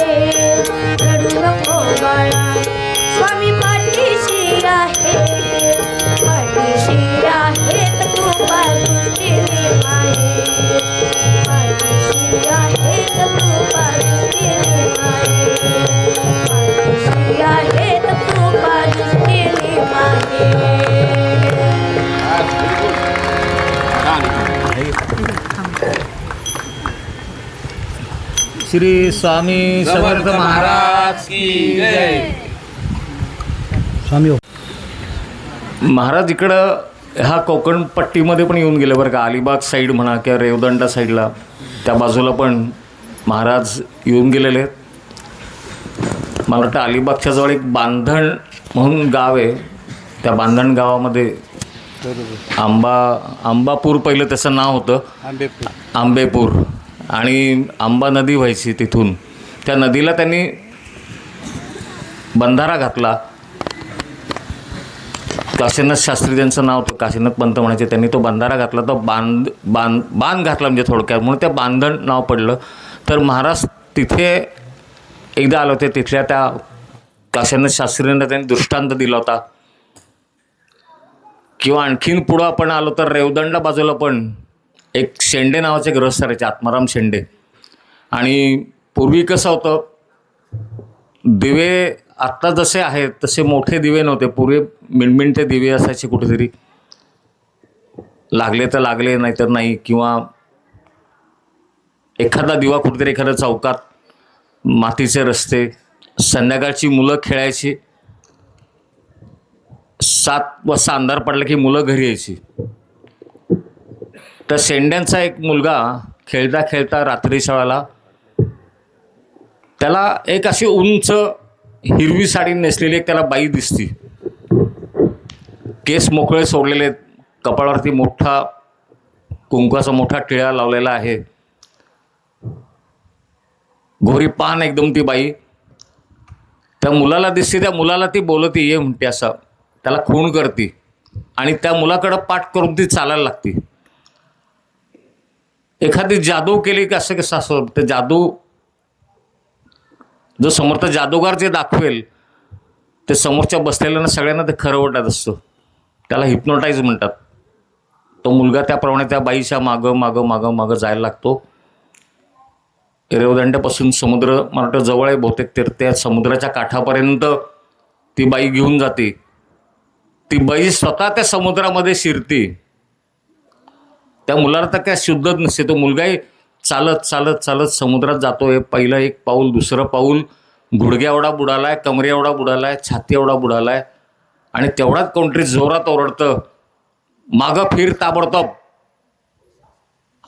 रडू नको बाळा स्वामी पाठीशी आहे. पाठीशी आहे तर कृपा दृष्टीने पाहे. पाठीशी आहे तर कृपा दृष्टीने पाहे. पाठीशी आहे तर कृपा दृष्टीने पाहे. श्री स्वामी समर्थ महाराज की जय. स्वामी हो. महाराज इकडं ह्या कोकण पट्टीमध्ये पण येऊन गेले बरं का. अलिबाग साईड म्हणा किंवा रेवदंडा साईडला त्या बाजूला पण महाराज येऊन गेलेले आहेत. मला वाटतं अलिबागच्या जवळ एक बांधण म्हणून गाव आहे. त्या बांधण गावामध्ये आंबापूर पहिलं त्याचं नाव होतं, आंबेपूर. आणि आंबा नदी व्हायची तिथून. त्या नदीला त्यांनी बंधारा घातला. काशीनाथ शास्त्री त्यांचं नाव होतं, काशीनाथ पंत म्हणायचे. त्यांनी तो बंधारा घातला, तर बांध घातला म्हणजे थोडक्यात, म्हणून त्या बांधण नाव पडलं. तर महाराज तिथे एकदा आले होते. तिथल्या त्या काशीनाथ शास्त्रींना त्यांनी दृष्टांत दिला होता. किंवा आणखीन पुढं आपण आलो तर रेवदंडा बाजूला पण एक शेंडे नावाचे ग्रहस्थ राहायचे, आत्माराम शेंडे. आणि पूर्वी कसं होतं, दिवे आत्ता जसे आहेत तसे मोठे दिवे नव्हते. पूर्वी मिणमिणते दिवे असायचे, कुठेतरी लागले तर लागले, नाहीतर नाही. किंवा एखादा दिवा कुठेतरी एखाद्या चौकात, मातीचे रस्ते, संध्याकाळची मुलं खेळायची. 7 वाजता अंधार पडला की मुलं घरी यायची. तर शेंड्यांचा एक मुलगा खेळता खेळता रात्रीच्या वेळेला त्याला एक अशी उंच हिरवी साडी नेसलेली एक त्याला बाई दिसती. केस मोकळे सोडलेले आहेत, कपाळावरती मोठा कुंकवाचा मोठा टिळा लावलेला आहे, गोरी पान एकदम ती बाई. त्या मुलाला दिसते, त्या मुलाला ती बोलती, ये म्हणते, असं त्याला खूण करते. आणि त्या मुलाकडं पाठ करून ती चालायला लागते. एखादी जादू केली की असं कसं असं ते जादू, जो समर्थ जादूगार जे दाखवेल ते समोरच्या बसलेल्यांना सगळ्यांना ते खरं वाटत असतं. त्याला हिप्नोटाईज म्हणतात. तो मुलगा त्याप्रमाणे त्या बाईच्या मागं मागं मागं मागं जायला लागतो. रेवदंड्यापासून समुद्र मला वाटतं जवळ आहे बहुतेक. त्या समुद्राच्या काठापर्यंत ती बाई घेऊन जाते. ती बाई स्वतः त्या समुद्रामध्ये शिरते. त्या मुलाला तर काय शुद्धच नसते. तो मुलगाही चालत चालत चालत समुद्रात जातोय. पहिलं एक पाऊल, दुसरं पाऊल, गुडघ्या एवढा बुडालाय, कमरे एवढा बुडालाय, छाती एवढा बुडालाय. आणि तेवढाच कोणतरी जोरात ओरडतं, मागं फिर ताबडतोब.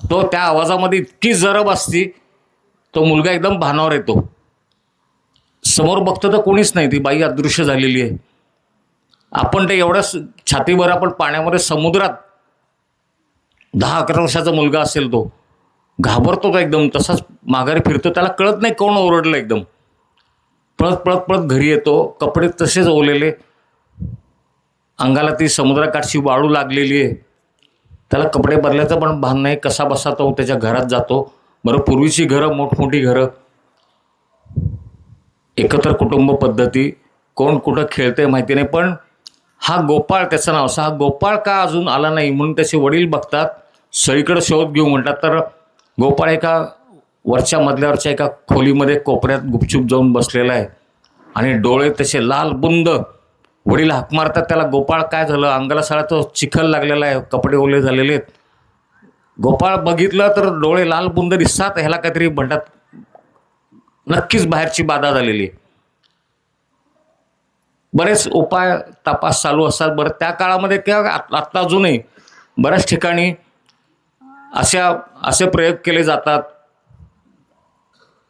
तो त्या आवाजामध्ये इतकी जरब असती, तो मुलगा एकदम भानावर येतो. समोर बघतो तर कोणीच नाही, ती बाई अदृश्य झालेली आहे. आपण ते एवढ्या छातीभर आपण पाण्यामध्ये समुद्रात, 10-11 वर्षाचा मुलगा असेल तो, घाबरतो तो एकदम. तसाच माघारी फिरतो, त्याला कळत नाही कोण ओरडलं. एकदम पळत पळत पळत घरी येतो. कपडे तसेच ओलेले, अंगाला ती समुद्राकाठची वाळू लागलेली आहे. त्याला कपडे बदलायचं पण भान नाही. कसा बसा तो त्याच्या घरात जातो. बरं, पूर्वीची घरं, मोठमोठी घरं, एकत्र कुटुंब पद्धती, कोण कुठं खेळते माहिती नाही. पण हा गोपाळ, त्याचं नाव असं, हा गोपाळ का अजून आला नाही म्हणून त्याचे वडील बघतात. सगळीकडे शोध घेऊ म्हणतात. तर गोपाळ एका वरच्या मधल्यावरच्या एका खोलीमध्ये कोपऱ्यात गुपचूप जाऊन बसलेला आहे. आणि डोळे तसे लाल बुंद. वडील हाक मारतात त्याला, गोपाळ काय झालं? अंगाला सगळा तो चिखल लागलेला आहे, कपडे ओले झालेले आहेत. गोपाळ बघितलं तर डोळे लाल बुंद दिसतात. ह्याला काहीतरी म्हणतात, नक्कीच बाहेरची बाधा झालेली आहे. बरेच उपाय तपास चालू असतात. बरं, त्या काळामध्ये किंवा आत्ता अजूनही बऱ्याच ठिकाणी असे प्रयोग केले जातात.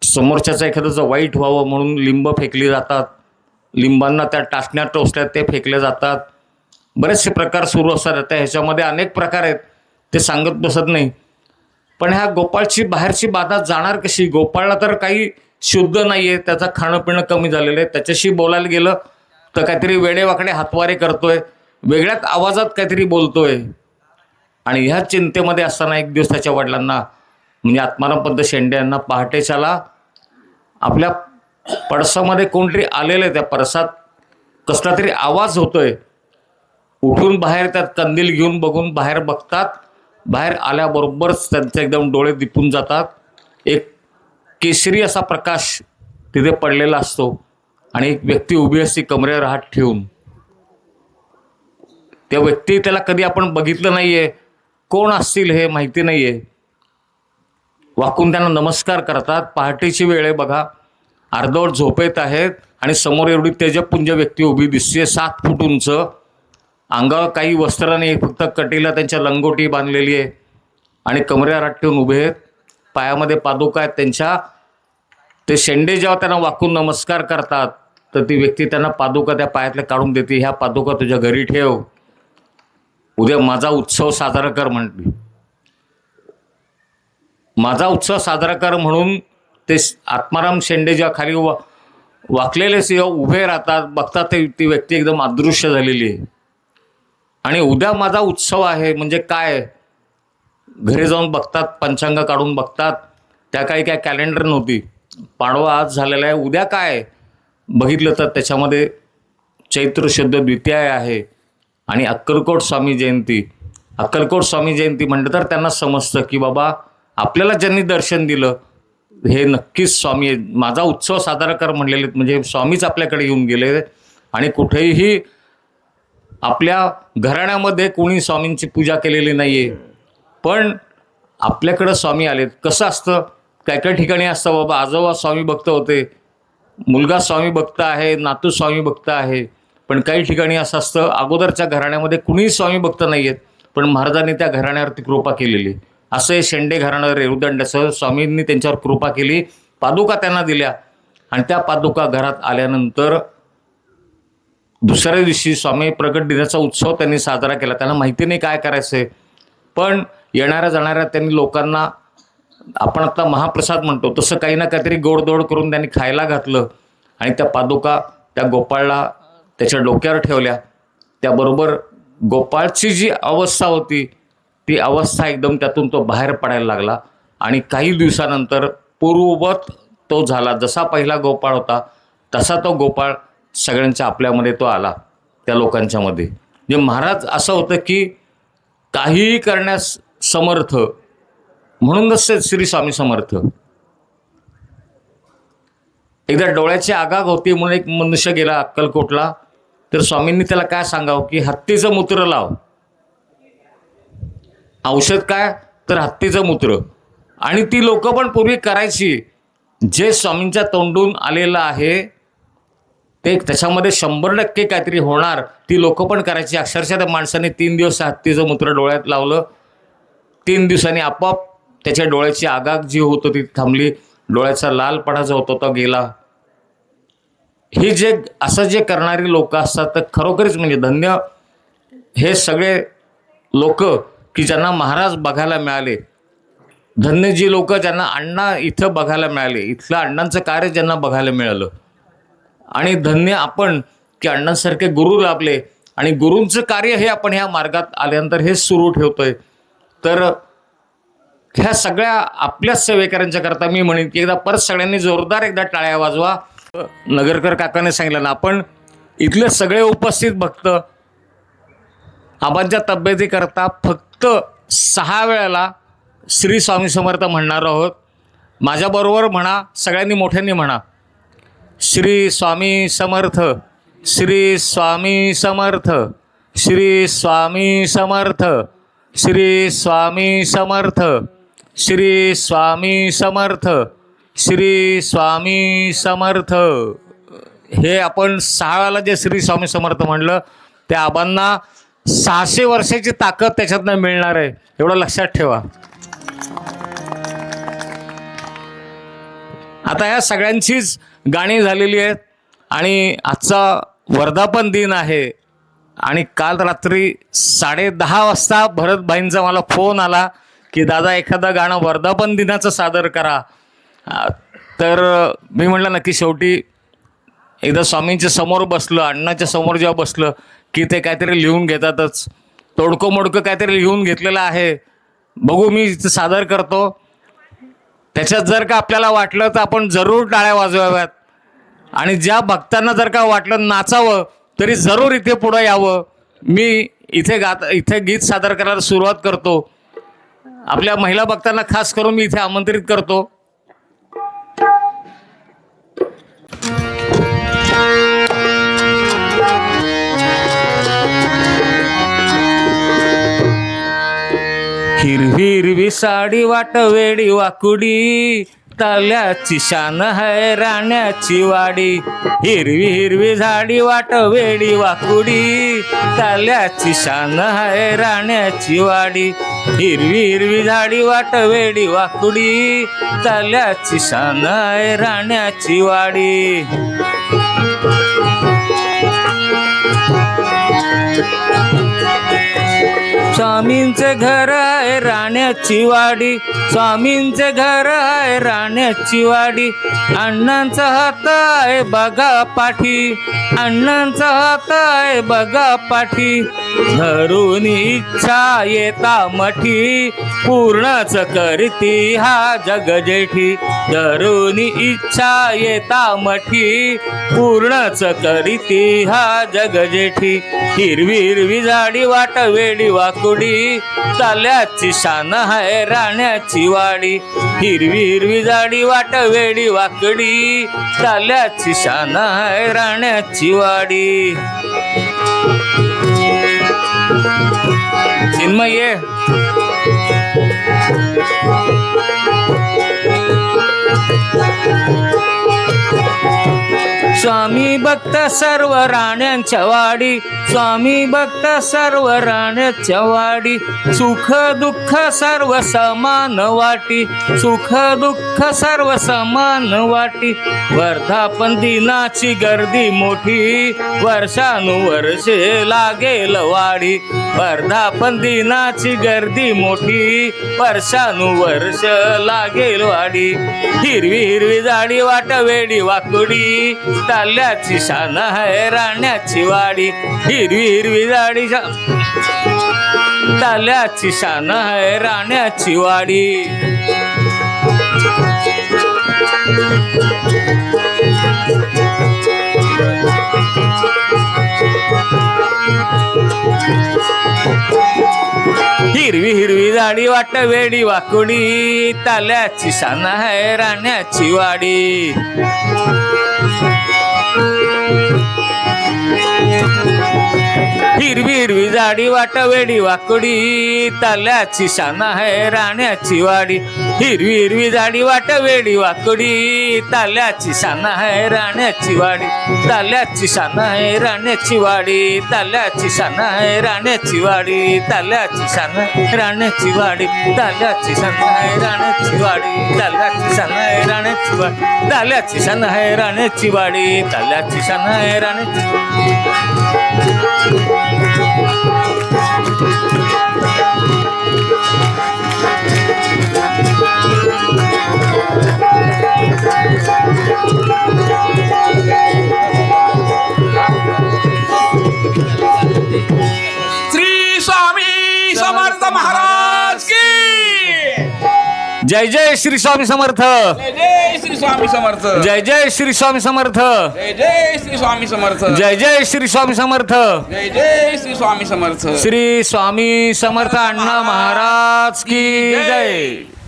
समोरच्याचं एखाद्याचं वाईट व्हावं म्हणून लिंब फेकली जातात. लिंबांना त्या टाचण्या टोचल्यात ते फेकले जातात. बरेचसे प्रकार सुरू असतात. त्या ह्याच्यामध्ये अनेक प्रकार आहेत, ते सांगत बसत नाही. पण ह्या गोपाळची बाहेरची बाधा जाणार कशी? गोपाळला तर काही शुद्ध नाही आहे, त्याचं खाणं पिणं कमी झालेलं आहे. त्याच्याशी बोलायला गेलं तर काहीतरी वेडेवाकडे हातवारे करतोय, वेगळ्याच आवाजात काहीतरी बोलतोय. आणि ह्या चिंतेमध्ये असताना एक दिवस त्याच्या वडिलांना, म्हणजे आत्माराम पंत शेंडे यांना, पहाटेच्याला आपल्या पडसामध्ये कोणतरी आलेलं आहे. त्या पडसात कसला तरी आवाज होतोय. उठून बाहेर त्यात कंदील घेऊन बघून बाहेर बघतात. बाहेर आल्याबरोबरच त्यांचे एकदम डोळे दिपून जातात. एक केशरी असा प्रकाश तिथे पडलेला असतो आणि एक व्यक्ती उभी असते कमरेवर हात ठेवून. त्या व्यक्ती, त्याला कधी आपण बघितलं नाहीये, कोण असतील हे माहिती नाहीये. वाकून त्यांना नमस्कार करतात. पहाटेची वेळ आहे बघा, अर्धवट झोपेत आहेत आणि समोर एवढी तेजपुंज व्यक्ती उभी दिसते, 7 फूट उंच. अंगावर काही वस्त्र नाही, फक्त कटीला त्यांच्या लंगोटी बांधलेली आहे आणि कमरेवर हात ठेवून उभे आहेत. पायामध्ये पादुका आहेत त्यांच्या. ते शेंडे जेव्हा त्यांना वाकून नमस्कार करतात तर ती व्यक्ती त्यांना पादुका त्या पायातल्या काढून देते. ह्या पादुका तुझ्या घरी ठेव, उद्या माझा उत्सव साजरा कर म्हणते. माझा उत्सव साजरा कर म्हणून ते आत्माराम शेंडे जेव्हा खाली वाकलेले जेव्हा उभे राहतात, बघतात ते ती व्यक्ती एकदम अदृश्य झालेली आहे. आणि उद्या माझा उत्सव आहे म्हणजे काय, घरी जाऊन बघतात, पंचांग काढून बघतात. त्या काही काय कॅलेंडर नव्हती, पाडवा आज झालेला आहे, उद्या काय बघितलं तर त्याच्यामध्ये चैत्र शुद्ध द्वितीया आहे आणि अक्कलकोट स्वामी जयंती. अक्कलकोट स्वामी जयंती म्हटलं तर त्यांना समजतं की बाबा आपल्याला ज्यांनी दर्शन दिलं हे नक्कीच स्वामी आहे. माझा उत्सव साजरा कर म्हणलेले म्हणजे स्वामीच आपल्याकडे येऊन गेले. आणि कुठेही आपल्या घराण्यामध्ये कोणी स्वामींची पूजा केलेली नाही आहे, पण आपल्याकडं स्वामी आलेत. कसं असतं, काय काय ठिकाणी असतं बाबा आजोबा स्वामी भक्त होते, मुलगा स्वामी भक्त आहे, नातू स्वामी भक्त आहे. पण काही ठिकाणी असं असतं अगोदरच्या घराण्यामध्ये कुणीही स्वामी भक्त नाही आहेत, पण महाराजांनी त्या घराण्यावरती कृपा केलेली. असं हे शेंडे घराणं रेरुदंडासह स्वामींनी त्यांच्यावर कृपा केली, पादुका त्यांना दिल्या. आणि त्या पादुका घरात आल्यानंतर दुसऱ्या दिवशी स्वामी प्रगट दिनाचा उत्सव त्यांनी साजरा केला. त्यांना माहिती नाही काय करायचं आहे, पण येणाऱ्या जाणाऱ्या त्यांनी लोकांना, आपण आता महाप्रसाद म्हणतो तसं काही ना काहीतरी गोडधोड करून त्यांनी खायला घातलं. आणि त्या पादुका त्या गोपाळला त्याच्या डोक्यावर ठेवल्या. त्याबरोबर गोपाळची जी अवस्था होती ती अवस्था एकदम त्यातून तो बाहेर पडायला लागला. आणि काही दिवसानंतर पूर्ववत तो झाला. जसा पहिला गोपाळ होता तसा तो गोपाळ सगळ्यांच्या आपल्यामध्ये तो आला, त्या लोकांच्यामध्ये. जे महाराज असं होतं की काहीही करण्यास समर्थ, म्हणूनच श्री स्वामी समर्थ. एकदा डोळ्याची आगाग होती म्हणून एक मनुष्य गेला अक्कलकोटला, तर स्वामींनी त्याला काय सांगावं की हत्तीचं मूत्र लाव. औषध काय तर हत्तीचं मूत्र. आणि ती लोक पण पूर्वी करायची. जे स्वामींच्या तोंडून आलेलं आहे ते त्याच्यामध्ये 100% काहीतरी होणार, ती लोक पण करायची. अक्षरशः त्या माणसाने 3 दिवस हत्तीचं मूत्र डोळ्यात लावलं. 3 दिवसांनी आपोआप त्याच्या डोळ्याची आगाग जी होत होती थांबली, डोळ्याचा लालपणा जो होता तो गेला. हे जे असं जे करणारी लोक असतात तर खरोखरीच म्हणजे धन्य हे सगळे लोक की ज्यांना महाराज बघायला मिळाले. धन्य जी लोक ज्यांना अण्णा इथं बघायला मिळाले, इथलं अण्णांचं कार्य ज्यांना बघायला मिळालं. आणि धन्य आपण की अण्णांसारखे गुरु लाभले आणि गुरूंचं कार्य हे आपण ह्या मार्गात आल्यानंतर हे सुरू ठेवतोय. तर ह्या सगळ्या आपल्याच सेवेकऱ्यांच्या करता मी म्हणेन की एकदा परत सगळ्यांनी जोरदार एकदा टाळ्या वाजवा. नगरकर काकाने सांगितलं ना, आपण इथले सगळे उपस्थित भक्त आबांच्या तब्येतीकरता फक्त 6 वेळेला श्री स्वामी समर्थ म्हणणार आहोत. माझ्याबरोबर म्हणा, सगळ्यांनी मोठ्यांनी म्हणा, श्री स्वामी समर्थ, श्री स्वामी समर्थ, श्री स्वामी समर्थ, श्री स्वामी समर्थ, श्री स्वामी समर्थ, श्री स्वामी समर्थ. हे आपण 6 वेळेला जे श्री स्वामी समर्थ म्हणलं त्या आबांना 600 वर्षाची ताकद त्याच्यातनं मिळणार आहे, एवढं लक्षात ठेवा. आता ह्या सगळ्यांचीच गाणी झालेली आहेत आणि आजचा वर्धापन दिन आहे. आणि काल रात्री 10:30 वाजता भरतभाईंचा मला फोन आला की दादा एखादं गाणं वर्धापन दिनाचं सादर करा. तर मी म्हटलं नक्की. शेवटी एकदा स्वामींच्या समोर बसलं, अण्णाच्या समोर जेव्हा बसलं की ते काहीतरी लिहून घेतातच, तोडकं मोडकं काहीतरी लिहून घेतलेलं आहे. बघू मी इथं सादर करतो. त्याच्यात जर का आपल्याला वाटलं तर आपण जरूर टाळ्या वाजवाव्यात. आणि ज्या भक्तांना जर का वाटलं नाचावं तरी जरूर इथे पुढं यावं. मी इथे गीत सादर करायला सुरुवात करतो. आपल्या महिला भक्तांना खास करून मी इथे आमंत्रित करतो. हिरवी हिरवी साडी वाट वेडी वाकुडी, ताल्याची शान है राण्याची वाडी, हिरवी हिरवी झाडी वाट वेडी वाकुडी, ताल्याची शान है राण्याची वाडी, हिरवी हिरवी झाडी वाट वेडी वाकुडी, ताल्याची शान है राण्याची वाडी. स्वामींचे घर आहे राण्याची वाडी, स्वामींचे घर आहे राण्याची वाडी, अण्णांचा हात आहे बघा पाठी, अण्णांचा हात आहे बघा पाठी, धरून इच्छा येता मठी, पूर्णच करती हा जग जेठी, धरून इच्छा येता मठी, पूर्णच करीती हा जग जेठी, हिरवी हिरवी झाडी वाट वेडी वाकुडी, ताल्याची शान है राण्याची वाडी, हिरवी हिरवी झाडी वाट वेडी वाकडी, ताल्याची शान है राण्याची वाडी. चिन्मय ये. स्वामी भक्त सर्व राण्यांच्या वाडी, स्वामी भक्त सर्व राण्याच्या वाडी, सुख दुःख सर्व समान वाटी, सुख दुःख सर्व समान वाटी, वर्धापन दिनाची गर्दी मोठी, वर्षानुवर्षे लागेल वाढी, वर्धापन दिनाची गर्दी मोठी, वर्षानुवर्ष लागेल वाढी, हिरवी हिरवी झाडी वाट वेडी वाकुडी, ताल्याची शान है राण्याची वाडी, हिरवी हिरवी झाडी ताल्याची शान है राण्याची वाडी. हिरवी हिरवी झाडी वाट वेडी वाकुडी, ताल्याची शान है राण्याची वाडी. हिरवी हिरवी झाडी वाट वेडी वाकुडी, ताल्याची शान है राण्याची वाडी, हिरवी हिरवी झाडी वाट वेडी वाकुडी, ताल्याची शान है राण्याची वाडी, ताल्याची शान है राण्याची वाडी, ताल्याची शान है राण्याची वाडी, ताल्याची शान राण्याची वाडी, ताल्याची शान है राण्याची वाडी, ताल्याची शान है राण्याची वाडी, ताल्याची शान है राण्याची वाडी, ताल्याची शान है राण्याची. श्री स्वामी समर्थ महाराज की जय जय श्री स्वामी समर्थ, जय जय श्री स्वामी समर्थ, जय जय श्री स्वामी समर्थ, जय जय श्री स्वामी समर्थ, जय जय श्री स्वामी समर्थ, जय जय श्री स्वामी समर्थ. श्री स्वामी समर्थ अण्णा महाराज की जय.